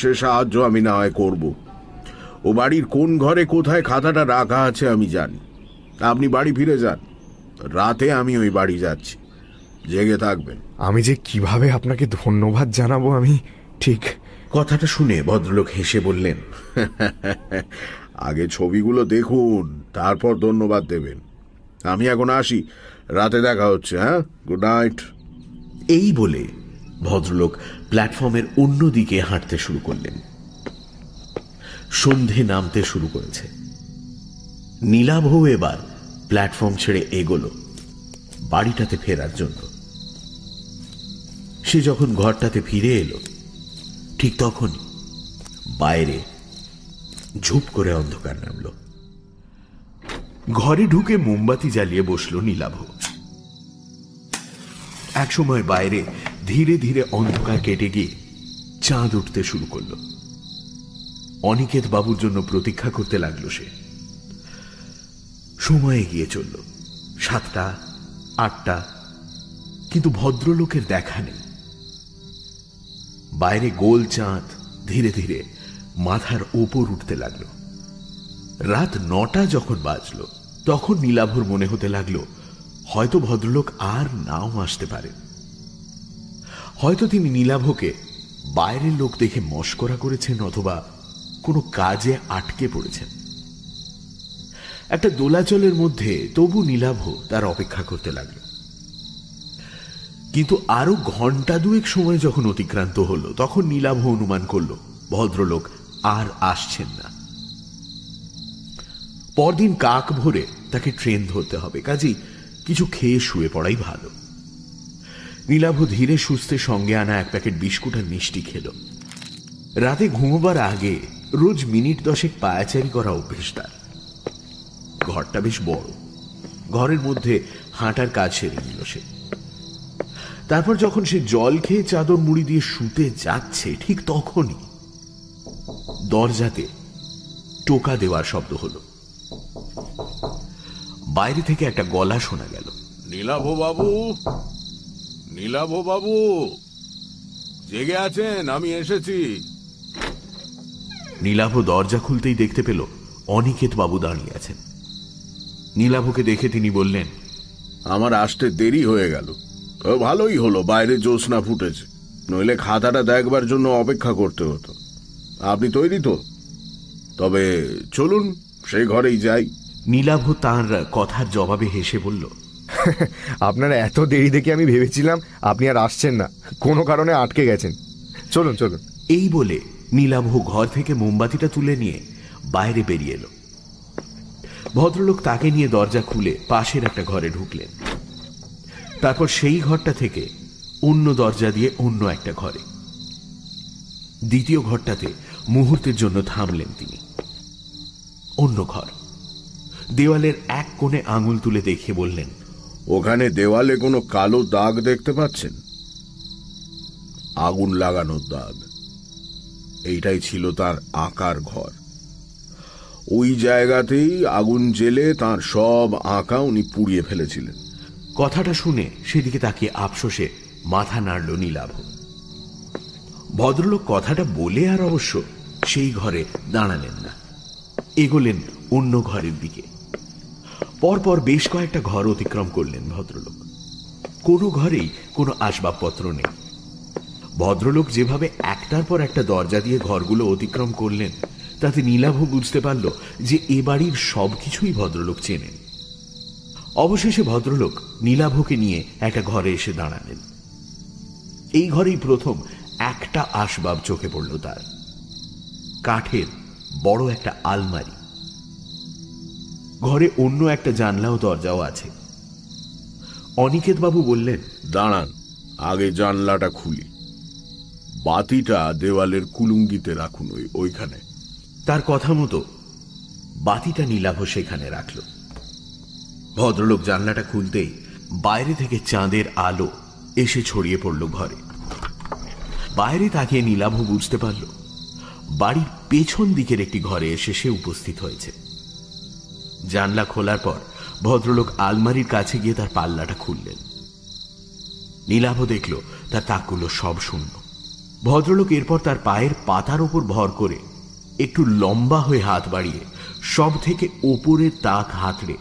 Speaker 4: সে সাহায্য আমি না হয় করব। ও বাড়ির কোন ঘরে কোথায় খাতাটা রাখা আছে আমি জানি। আপনি বাড়ি ফিরে যান, রাতে আমি ওই বাড়ি যাচ্ছি, জেগে থাকবেন।
Speaker 3: আমি যে কিভাবে আপনাকে ধন্যবাদ জানাবো আমি ঠিক।
Speaker 1: কথাটা শুনে ভদ্রলোক হেসে বললেন,
Speaker 4: আগে ছবিগুলো দেখুন, তারপর ধন্যবাদ দেবেন। আমি এখন আসি, রাতে দেখা হচ্ছে। হ্যাঁ, গুড নাইট।
Speaker 1: এই বলে ভদ্রলোক প্ল্যাটফর্মের অন্য দিকে হাঁটতে শুরু করলেন। সন্ধে নামতে শুরু করেছে। নীলাভ এবার প্ল্যাটফর্ম ছেড়ে এগোলো বাড়িটাতে ফেরার জন্য। সে যখন ঘরটাতে ফিরে এলো, ঠিক তখনই বাইরে ঝুপ করে অন্ধকার নামল। ঘরে ঢুকে মোমবাতি জ্বালিয়ে বসল নীলাভ। একসময় বাইরে ধীরে ধীরে অন্ধকার কেটে গিয়ে চাঁদ উঠতে শুরু করল। অনিকেত বাবুর জন্য প্রতীক্ষা করতে লাগলো সে। সময় এগিয়ে চলল, 7টা 8টা, কিন্তু ভদ্রলোকের দেখা নেই। বাইরে গোল চাঁদ ধীরে ধীরে মাথার ওপর উঠতে লাগলো। রাত 9টা যখন বাজলো তখন নীলাভর মনে হতে লাগলো হয়তো ভদ্রলোক আর নাও আসতে পারেন। হয়তো তিনি নীলাভকে বাইরের লোক দেখে মশকরা করেছেন অথবা কোনো কাজে আটকে পড়েছেন। একটা দোলাচলের মধ্যে তবু নীলাভ তার অপেক্ষা করতে লাগল। কিন্তু আরো ঘন্টা 2 সময় যখন অতিক্রান্ত হলো তখন নীলাভ অনুমান করল ভদ্রলোক আর আসছেন না। পরদিন কাক ভোরে তাকে ট্রেন ধরতে হবে, কাজেই কিছু খেয়ে শুয়ে পড়াই ভালো। নীলাভ ধীরে সুস্থে সঙ্গে আনা 1 প্যাকেট বিস্কুট আর মিষ্টি খেল। রাতে ঘুমোবার আগে রোজ মিনিট 10 পায়াচারি করা অভ্যেস তার। ঘরটা বেশ বড়, ঘরের মধ্যে হাঁটার কাজ সেরে নিল সে। তারপর যখন সে জল খেয়ে চাদর মুড়ি দিয়ে শুতে যাচ্ছে ঠিক তখনই দরজাতে টোকা দেওয়ার শব্দ হলো। বাইরে থেকে একটা গলা শোনা গেল।
Speaker 4: নীলাভ বাবু, নীলাভ বাবু, জেগে আছেন? আমি এসেছি।
Speaker 1: নীলাভ দরজা খুলতেই দেখতে পেল অনিকেত বাবু দাঁড়িয়ে আছেন। নীলাভকে দেখে তিনি বললেন,
Speaker 4: আমার আসতে দেরি হয়ে গেল। ভালোই হলো বাইরে জ্যোৎস্না ফুটেছে, নইলে খাতাটা দেখবার জন্য অপেক্ষা করতে হতো। আপনি তৈরি তো? তবে চলুন সেই ঘরেই যাই।
Speaker 1: নীলাভ তাঁর কথার জবাবে হেসে বলল,
Speaker 3: আপনার এত দেরি দেখে আমি ভেবেছিলাম আপনি আর আসছেন না, কোনো কারণে আটকে গেছেন। চলুন চলুন।
Speaker 1: এই বলে নীলাভ ঘর থেকে মোমবাতিটা তুলে নিয়ে বাইরে বেরিয়ে এলো। ভদ্রলোক তাকে নিয়ে দরজা খুলে পাশের একটা ঘরে ঢুকলেন। তারপর সেই ঘরটা থেকে অন্য দরজা দিয়ে অন্য একটা ঘরে। দ্বিতীয় ঘরটাতে মুহূর্তের জন্য থামলেন তিনি। অন্য ঘর, দেওয়ালের এক কোণে আঙুল তুলে দেখে বললেন,
Speaker 4: ওখানে দেওয়ালে কোনো কালো দাগ দেখতে পাচ্ছেন? আগুন লাগানোর দাগ। এইটাই ছিল তার আঁকার ঘর। ওই জায়গাতেই আগুন জ্বেলে তার সব আঁকা উনি পুড়িয়ে ফেলেছিলেন।
Speaker 1: কথাটা শুনে সেদিকে তাকিয়ে আফসোসে মাথা নাড়ল নীলাভ। ভদ্রলোক কথাটা বলে আর অবশ্য সেই ঘরে দাঁড়ালেন না, এগোলেন অন্য ঘরের দিকে। পরপর বেশ কয়েকটা ঘর অতিক্রম করলেন ভদ্রলোক। কোনো ঘরেই কোনো আসবাবপত্র নেই। ভদ্রলোক যেভাবে একটার পর একটা দরজা দিয়ে ঘরগুলো অতিক্রম করলেন তাতে নীলাভ বুঝতে পারল যে এ বাড়ির সবকিছুই ভদ্রলোক চেনেন। অবশেষে ভদ্রলোক নীলাভকে নিয়ে একটা ঘরে এসে দাঁড়ালেন। এই ঘরেই প্রথম একটা আসবাব চোখে পড়ল তার, কাঠের বড় একটা আলমারি। ঘরে অন্য একটা জানলা ও দরজাও আছে। অনিকেত বাবু বললেন,
Speaker 4: দাঁড়ান, আগে জানলাটা খুলি। বাতিটা দেওয়ালের কুলুঙ্গিতে রাখুন, ওইখানে।
Speaker 1: তার কথা মতো বাতিটা নীলাভ সেখানে রাখল। ভদ্রলোক জানলাটা খুলতেই বাইরে থেকে চাঁদের আলো এসে ছড়িয়ে পড়ল ঘরে। বাইরে তাকিয়ে নীলাভ বুঝতে পারল বাড়ির পেছন দিকের একটি ঘরে এসে সে উপস্থিত হয়েছে। জানলা খোলার পর ভদ্রলোক আলমারির কাছে গিয়ে তার পাল্লাটা খুললেন। নীলাভ দেখল তার তাকগুলো সব শূন্য। ভদ্রলোক এরপর তার পায়ের পাতার উপর ভর করে একটু লম্বা হয়ে হাত বাড়িয়ে সব থেকে ওপরের তাক হাতড়ে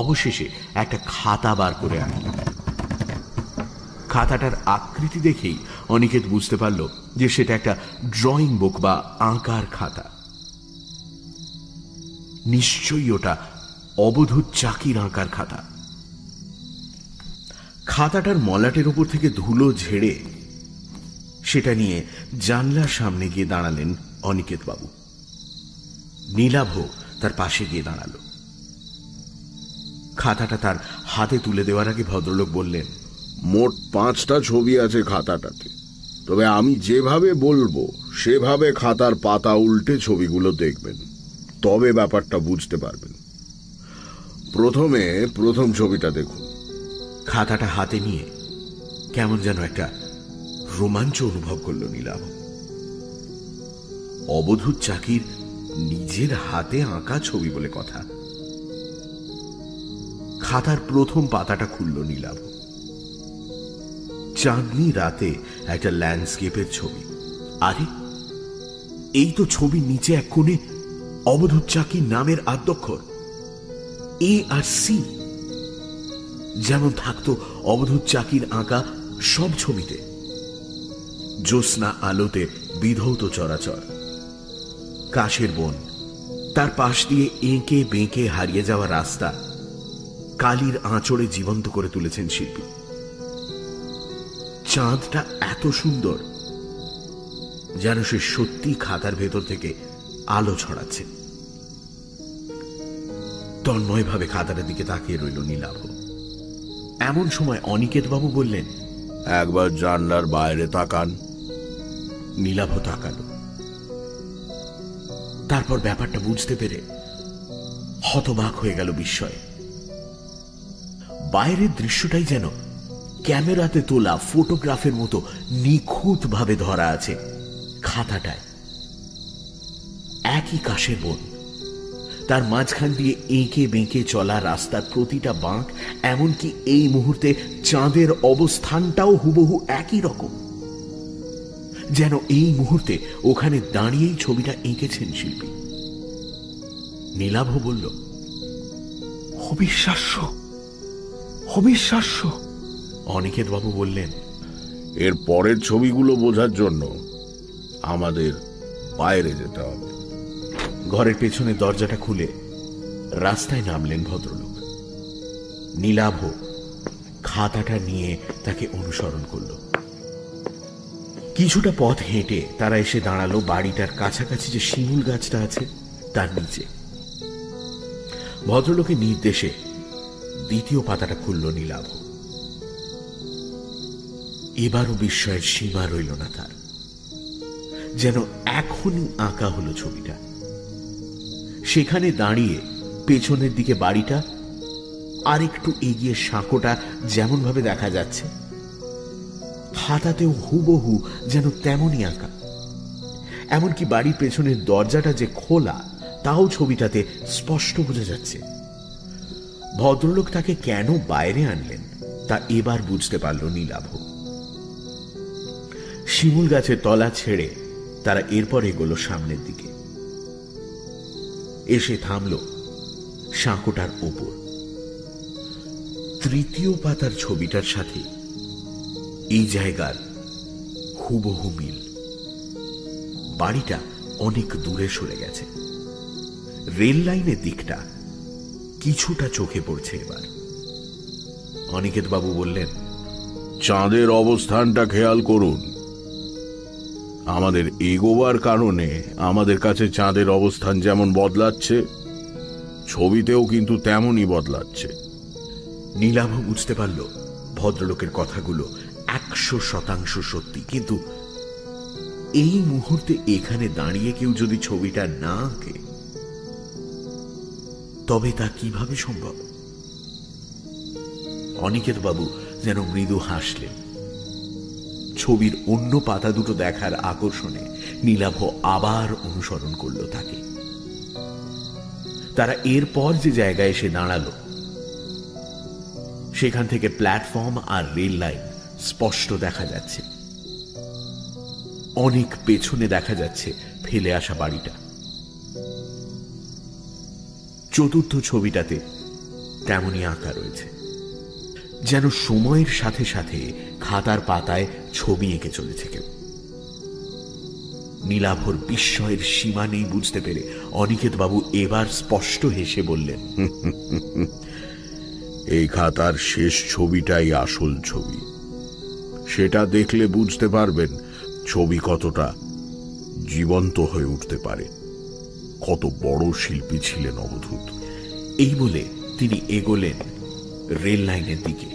Speaker 1: অবশেষে একটা খাতা বার করে আনলেন। খাতাটার আকৃতি দেখেই অনিকেত বুঝতে পারল যে সেটা একটা ড্রয়িং বুক বা আঁকার খাতা। নিশ্চয়ই ওটা অবধূত চাকির আঁকার খাতা। খাতাটার মলাটের উপর থেকে ধুলো ঝেড়ে সেটা নিয়ে জানলার সামনে গিয়ে দাঁড়ালেন অনিকেত বাবু। নীলাভ তার পাশে গিয়ে দাঁড়ালো। খাতাটা তার হাতে তুলে দেওয়ার আগে ভদ্রলোক বললেন,
Speaker 4: মোট 5টা ছবি আছে খাতাটাতে, তবে আমি যেভাবে বলবো সেভাবে খাতার পাতা উল্টে ছবিগুলো দেখবেন। তবে ব্যাপারটা বুঝতে পারবেন। প্রথমে প্রথম ছবিটা দেখুন।
Speaker 1: খাতাটা হাতে নিয়ে কেমন যেন একটা রোমাঞ্চ অনুভব করল নীলাভ। অবধূত চাকির নিজের হাতে আঁকা ছবি বলে কথা। খাতার প্রথম পাতাটা খুলল নীলাভ। চাঁদনি রাতে একটা ল্যান্ডস্কেপের ছবি। আরে, এই তো ছবির নিচে এক কোণে অবধূত চাকির নামের আদ্যক্ষর এ আর সি, যেমন থাকতো অবধূত চাকির আঁকা সব ছবিতে। জ্যোৎস্না আলোতে বিধৌত চরাচর, কাশের বন, তার পাশ দিয়ে এঁকে বেঁকে হারিয়ে যাওয়া রাস্তা কালির আঁচড়ে জীবন্ত করে তুলেছেন শিল্পী। চাঁদটা এত সুন্দর যেন সে সত্যি খাতার ভেতর থেকে আলো ছড়াচ্ছে। তন্ময়ভাবে খাতাটার দিকে তাকিয়ে রইল নীলাভ। এমন সময় অনিকেত বাবু বললেন,
Speaker 4: একবার জানলার বাইরে তাকান।
Speaker 1: নীলাভ তাকালো। তারপর ব্যাপারটা বুঝতে পেরে হতবাক হয়ে গেল বিস্ময়ে। বাইরের দৃশ্যটাই যেন ক্যামেরাতে তোলা ফটোগ্রাফের মতো নিখুঁত ভাবে ধরা আছে খাতাটায়। একই কাশের বন, তার মাঝখান দিয়ে এঁকে বেঁকে চলা রাস্তার প্রতিটা বাঁক, এমনকি এই মুহূর্তে চাঁদের অবস্থানটাও হুবহু একই রকম। যেন এই মুহূর্তে ওখানে দাঁড়িয়েই ছবিটা এঁকেছেন শিল্পী। নীলাভ বলল,
Speaker 3: অবিশ্বাস্য, অবিশ্বাস্য।
Speaker 1: অনিকেত বাবু বললেন,
Speaker 4: এর পরের ছবিগুলো বোঝার জন্য আমাদের বাইরে যেতে হবে।
Speaker 1: ঘরের পেছনে দরজাটা খুলে রাস্তায় নামলেন ভদ্রলোক। নীলাভ খাতাটা নিয়ে তাকে অনুসরণ করল। কিছুটা পথ হেঁটে তারা এসে দাঁড়ালো বাড়িটার কাছাকাছি যে শিমুল গাছটা আছে তার নিচে। ভদ্রলোকের নির্দেশে দ্বিতীয় পাতাটা খুলল নীলাভ। এবারও বিস্ময়ের সীমা রইল না তার। যেন এখনই আঁকা হলো ছবিটা। সেখানে দাঁড়িয়ে পেছনের দিকে বাড়িটা, আর একটু এগিয়ে সাঁকোটা যেমন ভাবে দেখা যাচ্ছে, খাতাতেও হুবহু যেন তেমনই আঁকা। এমনকি বাড়ির পেছনের দরজাটা যে খোলা তাও ছবিটাতে স্পষ্ট বোঝা যাচ্ছে। ভদ্রলোক তাকে কেন বাইরে আনলেন তা এবার বুঝতে পারল নীলাভ। শিমুল গাছের তলা ছেড়ে তারা এরপর এগোলো সামনের দিকে। এসে থামল সাঁকোটার ওপর। তৃতীয় পাতার ছবিটার সাথে এই জায়গার হুবহু মিল। বাড়িটা অনেক দূরে সরে গেছে। রেল লাইনের দিকটা কিছুটা চোখে পড়ছে এবার। অনিকেত বাবু বললেন,
Speaker 4: চাঁদের অবস্থানটা খেয়াল করুন। আমাদের এগোবার কারণে আমাদের কাছে চাঁদের অবস্থান যেমন বদলাচ্ছে, ছবিতেও কিন্তু তেমনই বদলাচ্ছে।
Speaker 1: নীলাভ বুঝতে পারল ভদ্রলোকের কথাগুলো 100% সত্যি। কিন্তু এই মুহূর্তে এখানে দাঁড়িয়ে কেউ যদি ছবিটা না আঁকে তবে তা কিভাবে সম্ভব? অনিকেত বাবু যেন মৃদু হাসলেন। ছবির অন্য পাতা দুটো দেখার আকর্ষণে নীলাভ আবার অনুসরণ করল তাকে। তারা এরপর যে জায়গায় এসে দাঁড়ালো সেখান থেকে প্ল্যাটফর্ম আর রেল লাইন স্পষ্ট দেখা যাচ্ছে। অনেক পেছনে দেখা যাচ্ছে ফেলে আসা বাড়িটা। চতুর্থ ছবিটাতে তেমনই আঁকা রয়েছে, যেন সময়ের সাথে সাথে খাতার পাতায় ছবি এঁকে চলেছে কেউ। নীলাভর বিস্ময়ের সীমা নেই বুঝতে পেরে অনিকেত বাবু এবার স্পষ্ট হেসে বললেন,
Speaker 4: এই খাতার শেষ ছবিটাই আসল ছবি। সেটা দেখলে বুঝতে পারবেন ছবি কতটা জীবন্ত হয়ে উঠতে পারে, কত বড় শিল্পী ছিলেন অবধূত।
Speaker 1: এই বলে তিনি এগোলেন রেল লাইনের দিকে।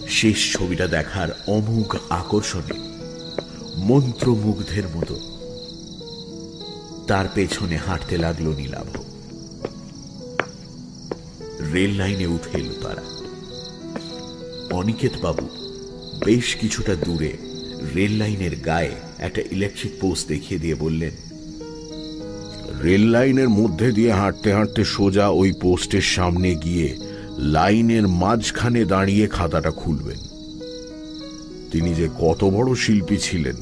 Speaker 1: শেষ ছবিটা দেখার অমোঘ আকর্ষণে মন্ত্রমুগ্ধের মতো তার পেছনে হাঁটতে লাগলো নীলাভ। রেল লাইনে উঠে এলো তারা। অনিকেত বাবু বেশ কিছুটা দূরে রেল লাইনের গায়ে একটা ইলেকট্রিক পোস্ট দেখিয়ে দিয়ে বললেন,
Speaker 4: রেল লাইনের মধ্যে দিয়ে হাঁটতে হাঁটতে সোজা ওই পোস্টের সামনে গিয়ে লাইনের মাঝখানে দাঁড়িয়ে খাতাটা খুলবেন। তিনি যে কত বড় শিল্পী ছিলেন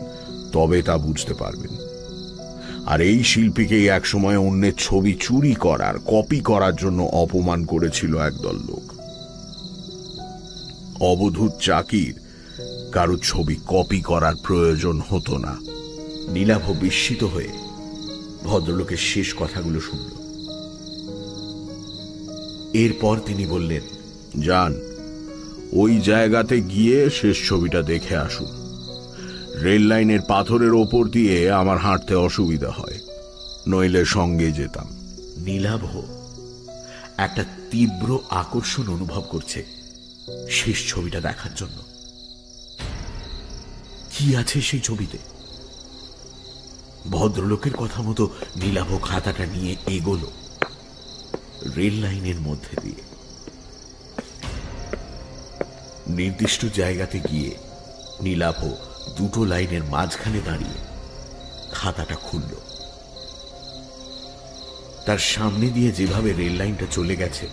Speaker 4: তবে তা বুঝতে পারবেন। আর এই শিল্পীকেই একসময় অন্যের ছবি চুরি করার, কপি করার জন্য অপমান করেছিল একদল লোক। অবধূত চাকির কারো ছবি কপি করার প্রয়োজন হতো না।
Speaker 1: নীলাভ বিস্মিত হয়ে ভদ্রলোকের শেষ কথাগুলো শুনল। এরপর তিনি বললেন,
Speaker 4: যান, ওই জায়গাতে গিয়ে শেষ ছবিটা দেখে আসুন। রেল লাইনের পাথরের ওপর দিয়ে আমার হাঁটতে অসুবিধা হয়, নইলে সঙ্গে যেতাম।
Speaker 1: নীলাভ একটা তীব্র আকর্ষণ অনুভব করছে শেষ ছবিটা দেখার জন্য। কি আছে সেই ছবিতে? ভদ্রলোকের কথা মতো নীলাভ খাতাটা নিয়ে এগোলো রেল লাইনের মধ্যে দিয়ে। নির্দিষ্ট জায়গাতে গিয়ে নীলাভ দুটো লাইনের মাঝখানে দাঁড়িয়ে খাতাটা খুলল। তার সামনে দিয়ে যেভাবে রেল লাইনটা চলে গেছে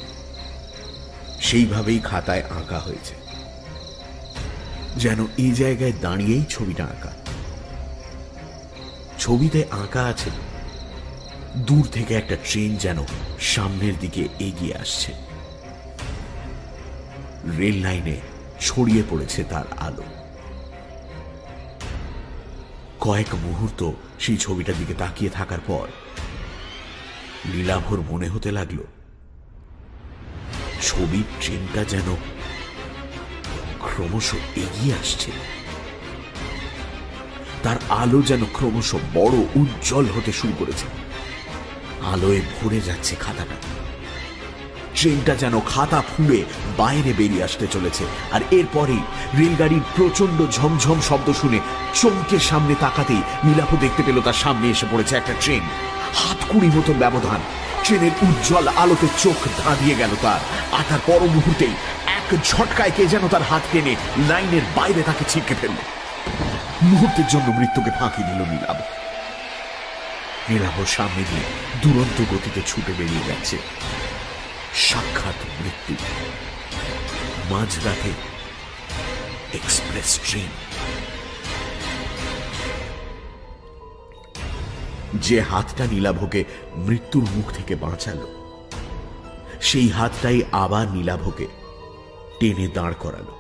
Speaker 1: সেইভাবেই খাতায় আঁকা হয়েছে, যেন এই জায়গায় দাঁড়িয়েই ছবিটা আঁকা। ছবিতে আঁকা আছে দূর থেকে একটা ট্রেন যেন সামনের দিকে এগিয়ে আসছে। রেল লাইনে ছড়িয়ে পড়েছে তার আলো। কয়েক মুহূর্ত সেই ছবিটার দিকে তাকিয়ে থাকার পর নীলাভর মনে হতে লাগলো ছবির ট্রেনটা যেন ক্রমশ এগিয়ে আসছে। তার আলো যেন ক্রমশ বড় উজ্জ্বল হতে শুরু করেছে। আলোয় ভরে যাচ্ছে খাতাটা। ট্রেনটা যেন খাতা ফুঁড়ে বাইরে বেরিয়ে আসতে চলেছে। আর এরপরেই রেলগাড়ির প্রচন্ড ঝমঝম শব্দ শুনে চমকের সামনে তাকাতেই নীলাভ দেখতে পেল তার সামনে এসে পড়েছে একটা ট্রেন। হাতকুড়ি মতন ব্যবধান। ট্রেনের উজ্জ্বল আলোতে চোখ ধাঁধিয়ে গেল তার। আর তার পর মুহূর্তেই এক ঝটকায় কে যেন তার হাত টেনে লাইনের বাইরে তাকে ছিটকে ফেলল। মুহূর্তের জন্য মৃত্যুকে ফাঁকি দিল নীলাভ। নীলাভ সামনে দিয়ে দুরন্ত গতিতে ছুটে বেরিয়ে যাচ্ছে। সাক্ষাৎ মৃত্যু। মাঝরাতে এক্সপ্রেস ট্রেন। যে হাতটা নীলাভকে মৃত্যুর মুখ থেকে বাঁচালো সেই হাতটাই আবার নীলাভকে টেনে দাঁড় করালো।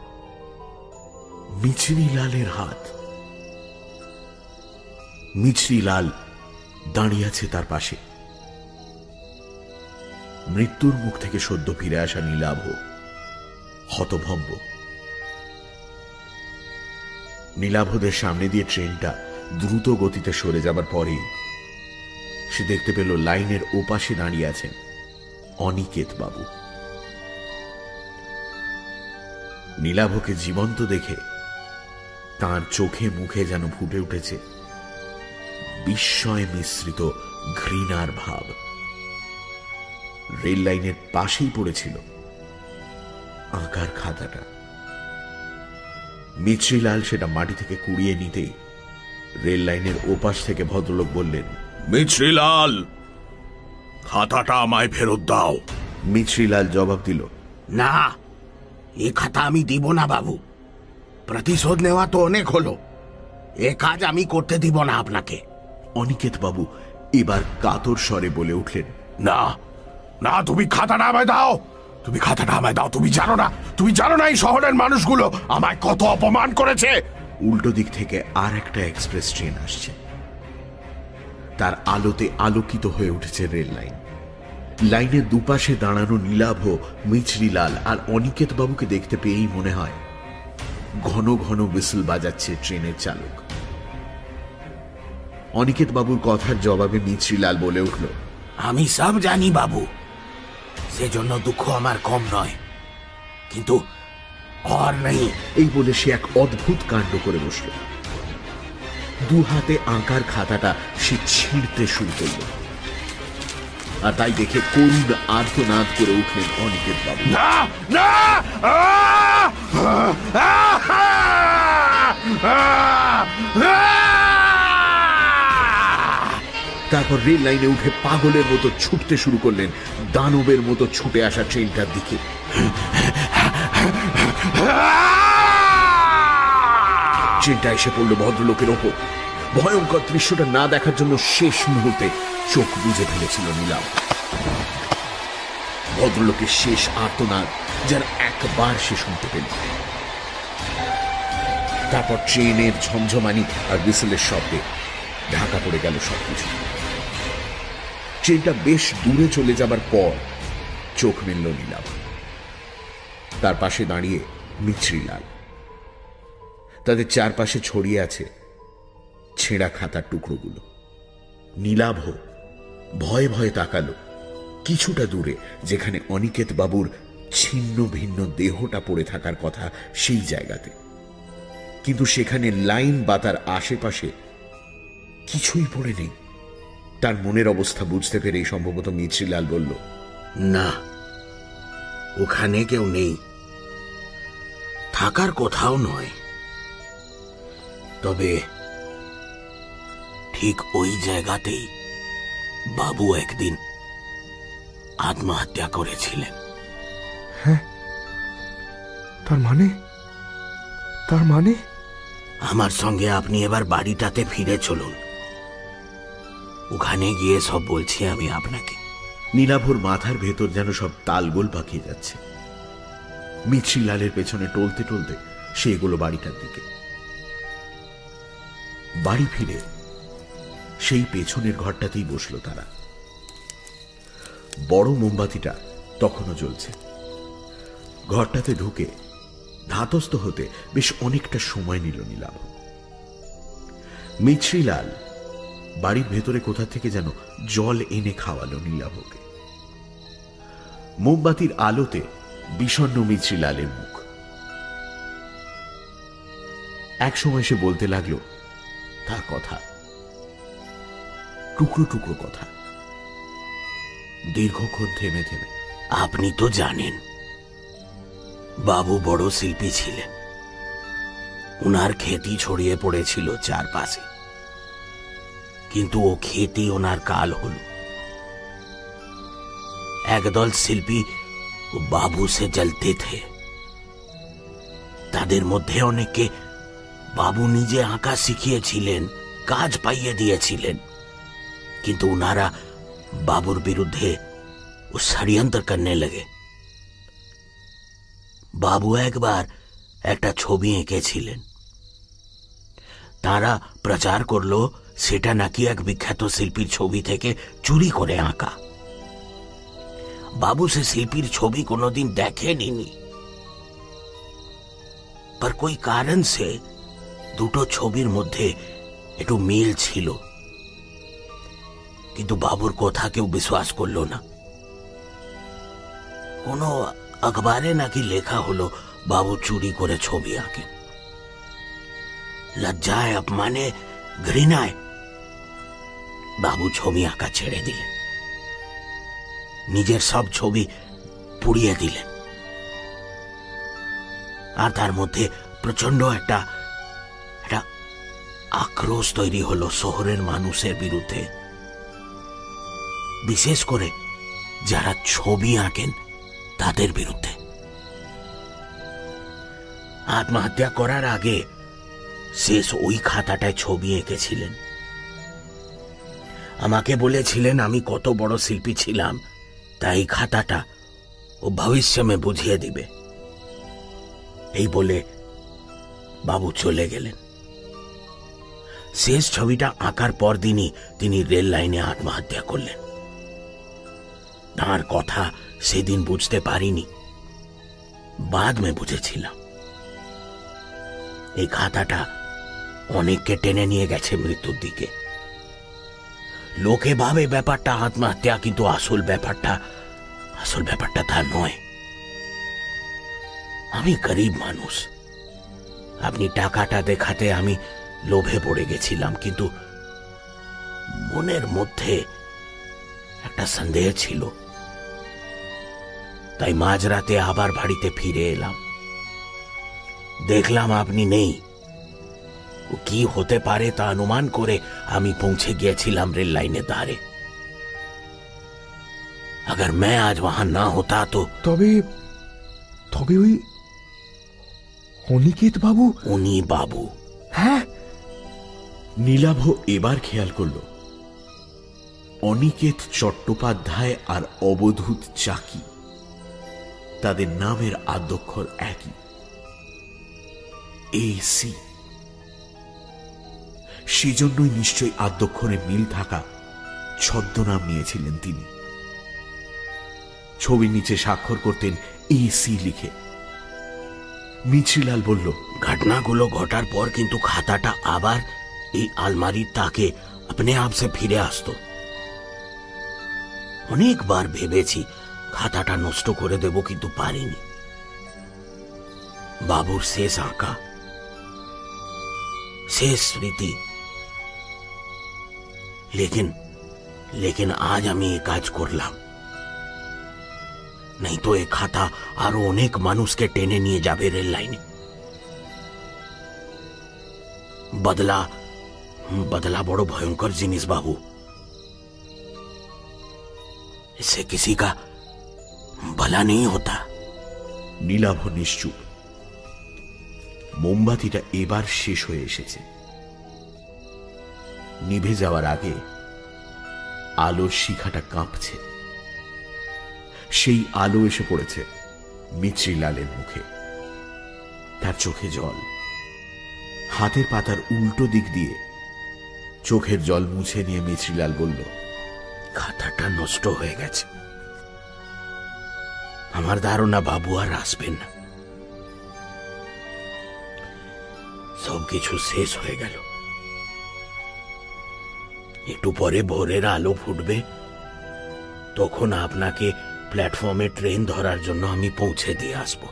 Speaker 1: মিছরিলালের হাত। মিছরিলাল দাঁড়িয়ে আছে তার পাশে। মৃত্যুর মুখ থেকে সদ্য ফিরে আসা নীলাভ হতভম্ব। নীলাভদের সামনে দিয়ে ট্রেনটা দ্রুত গতিতে সরে যাবার পরেই সে দেখতে পেল লাইনের ওপাশে দাঁড়িয়ে আছেন অনিকেত বাবু। নীলাভকে জীবন্ত দেখে তার চোখে মুখে যেন ফুটে উঠেছে বিস্ময় মিশ্রিত ঘৃণার ভাব। রেল লাইনের পাশেই পড়েছিল আঁকার খাতাটা। মিছরিলাল সেটা মাটি থেকে কুড়িয়ে নিতেই রেল লাইনের ওপাশ থেকে ভদ্রলোক বললেন,
Speaker 4: মিছরিলাল, খাতাটা আমায় ফেরত দাও।
Speaker 1: মিছরিলাল জবাব দিল,
Speaker 5: না, এ খাতা আমি দিব না বাবু। প্রতিশোধ নেওয়া তো অনেক হলো, এ কাজ আমি করতে দিব না আপনাকে।
Speaker 1: অনিকেত বাবু এবার কাতর স্বরে বলে উঠলেন,
Speaker 4: না না, তুমি খাতাটা আমায় দাও। তুমি খাতাটা আমায় দাও। তুমি জানো না এই শহরের মানুষগুলো আমায় কত অপমান করেছে।
Speaker 1: উল্টো দিক থেকে আর একটা এক্সপ্রেস ট্রেন আসছে। তার আলোতে আলোকিত হয়ে উঠেছে রেল লাইন। লাইনের দুপাশে দাঁড়ানো নীলাভ, মিছরিলাল আর অনিকেত বাবুকে দেখতে পেয়েই মনে হয় ঘন ঘন হুইসেল বাজাচ্ছে ট্রেনের চালক। অনিকেত বাবুর কথার জবাবে মিছরিলাল বলে উঠল,
Speaker 5: আমি সব জানি বাবু, সেজন্য দুঃখ আমার কম নয়, কিন্তু আর নেই।
Speaker 1: এই বলে সে এক অদ্ভুত কাণ্ড করে বসল। দু হাতে আঁকার খাতাটা সে ছিঁড়তে শুরু করল। আর তাই দেখে করুণ আর্তনাদ করে উঠলেন অনিকেত বাবু।
Speaker 4: না না,
Speaker 1: তারপর রেল লাইনে উঠে পাগলের মতো ছুটতে শুরু করলেন দানবের মতো ছুটে আসা ট্রেনটার দিকে। ট্রেনটা এসে পড়ল ভদ্রলোকের ওপর। ভয়ঙ্কর দৃশ্যটা না দেখার জন্য শেষ মুহূর্তে চোখ বুজে ফেলেছিল নীলাভ। ভদ্রলোকের শেষ আর্তনাদ যেন একবার সে শুনতে পেল। তারপর ট্রেনের ঝমঝমানি আর হুইসেলের শব্দে ঢাকা পড়ে গেল সবকিছু। ট্রেনটা বেশ দূরে চলে যাবার পর চোখ মেলল নীলাভ। তার পাশে দাঁড়িয়ে মিছরিলাল। তাদের চারপাশে ছড়িয়ে আছে ছেঁড়া খাতার টুকরোগুলো। নীলাভ ভয়ে ভয়ে তাকালো কিছুটা দূরে, যেখানে অনিকেত বাবুর ছিন্ন ভিন্ন দেহটা পড়ে থাকার কথা সেই জায়গাতে। কিন্তু সেখানে লাইন বা তার আশেপাশে কিছুই পড়ে নেই। তার মনের অবস্থা বুঝতে পেরেই সম্ভবত মিছরিলাল বলল,
Speaker 5: না, ওখানে কেউ নেই, থাকার কোথাও নয়। তবে ঠিক ওই জায়গাতেই বাবু একদিন আত্মহত্যা করেছিলেন।
Speaker 3: হ্যাঁ, তার মানে
Speaker 5: আমার সঙ্গে আপনি এবার বাড়িটাতে ফিরে চলুন, ওখানে গিয়ে সব বলছি আমি আপনাকে।
Speaker 1: নীলাভর মাথার ভেতর যেন সব তালগোল পাকিয়ে যাচ্ছে। মিছরিলালের পেছনে টলতে টলতে সে এগোলো বাড়িটার দিকে। বাড়ি ফিরে সেই পেছনের ঘরটাতেই বসলো তারা। বড় মোমবাতিটা তখনও জ্বলছে। ঘরটাতে ঢুকে ধাতস্থ হতে বেশ অনেকটা সময় নিল নীলাভ। মিছরিলাল বাড়ির ভেতরে কোথা থেকে যেন জল এনে খাওয়ালো নীলাভকে। মোমবাতির আলোতে বিষণ্ণ মিছরিলালের মুখ। এক সময় সে বলতে লাগলো তার কথা, টুকরো টুকরো কথা, দীর্ঘক্ষণ থেমে থেমে।
Speaker 5: আপনি তো জানেন বাবু বড় শিল্পী ছিলেন, উনার খ্যাতি ছড়িয়ে পড়েছিল চারপাশে। কিন্তু ও খ্যাতি ওনার কাল হল। একদল শিল্পী বাবু সে জ্বলতে থে। তাদের মধ্যে অনেকে বাবু নিজে আঁকা শিখিয়েছিলেন, কাজ পাইয়ে দিয়েছিলেন, কিন্তু উনারা বাবুর বিরুদ্ধে ও ষড়যন্ত্র করতে লাগে। বাবু একবার একটা ছবি এঁকেছিলেন, তারা প্রচার করলো সেটা নাকি এক বিখ্যাত শিল্পীর ছবি থেকে চুরি করে আঁকা। বাবু সে শিল্পীর ছবি কোনোদিন দেখেনি, पर कोई कारण से দুটো ছবির মধ্যে একটু মিল ছিল, কিন্তু বাবুর কথা কেউ বিশ্বাস করলো না। কোনো अखबारे नाकि लेखा हलो बाबू चुरी करे छवि आंकेन। लज्जाय अपमाने घृणाय बाबू छवि आंका छेड़े दिलेन, निजेर सब छवि पुड़िये दिलेन। আর তার মধ্যে প্রচন্ড একটা আক্রোশ তৈরি হলো শহরের মানুষের বিরুদ্ধে, বিশেষ করে যারা ছবি আঁকেন তাদের বিরুদ্ধে। আত্মহত্যা করার আগে শেষ ওই খাতাটায় ছবি এঁকেছিলেন। আমাকে বলেছিলেন আমি কত বড় শিল্পী ছিলাম, তাই খাতাটা ও ভবিষ্যতে বুঝিয়ে দিবে। এই বলে বাবু চলে গেলেন। শেষ ছবিটা আঁকার পর দিনই তিনি রেল লাইনে আত্মহত্যা করলেন। তার কথা সেদিন বুঝতে পারিনি, বাদ মে বুঝেছিলাম। এই খাতাটা অনেককে টেনে নিয়ে গেছে মৃত্যুর দিকে। লোকে ভাবে ব্যাপারটা আত্মহত্যা, কিন্তু আসল ব্যাপারটা তা নয়। আমি গরিব মানুষ, আপনি টাকাটা দেখাতে আমি লোভে পড়ে গেছিলাম, কিন্তু মনের মধ্যে একটা সন্দেহ ছিল। তাই মাঝরাতে আবার বাড়িতে ফিরে এলাম। দেখলাম আপনি নেই। ও কি হতে পারে তা অনুমান করে আমি পৌঁছে গিয়েছিলাম রেল লাইনের ধারে। अगर मैं आज वहां ना होता तो
Speaker 3: তবে তবে ওই অনিকেত বাবু।
Speaker 5: উনি বাবু।
Speaker 3: হ্যাঁ,
Speaker 1: নীলাভ এবার খেয়াল করল অনিকেত চট্টোপাধ্যায় আর অবধূত চাকি, তাদের নামের আদ্যক্ষর একই, AC। সেজন্যই নিশ্চয়ই আদ্যক্ষরে মিল থাকা ছদ্মনাম নিয়েছিলেন তিনি। ছবির নিচে স্বাক্ষর করতেন AC লিখে। মিছরিলাল বলল,
Speaker 5: ঘটনাগুলো ঘটার পর কিন্তু খাতাটা আবার এই আলমারির তাকে আপনি আপসে ফিরে আসতো। অনেকবার ভেবেছি খাতাটা নষ্ট করে দেব, কিন্তু পারিনি। বাবুর শেষ আঁকা, শেষ স্মৃতি। लेकिन आज আমি এই কাজ করলাম। नहीं तो এই খাতা আরো অনেক মানুষকে টেনে নিয়ে যাবে রেল লাইনে। बदला बड़ो भयंकर जिनिस बाबू। इससे किसी का भला नहीं होता।
Speaker 1: নীলাভ নিশ্চুপ। মোমবাতিটা এবার শেষ হয়ে এসেছে। নিভে যাওয়ার আগে আলোর শিখাটা কাঁপছে। সেই আলো এসে পড়েছে মিছরিলালের মুখে। তার চোখে জল। হাতের পাতার উল্টো দিক দিয়ে চোখের জল মুছে নিয়ে মিছরিলাল বলল,
Speaker 5: খাতাটা নষ্ট হয়ে গেছে। আমার ধারণা বাবু আর আসবেন না। সবকিছু শেষ হয়ে গেল। একটু পরে ভোরের আলো ফুটবে, তখন আপনাকে প্ল্যাটফর্মে ট্রেন ধরার জন্য আমি পৌঁছে দিয়ে আসবো।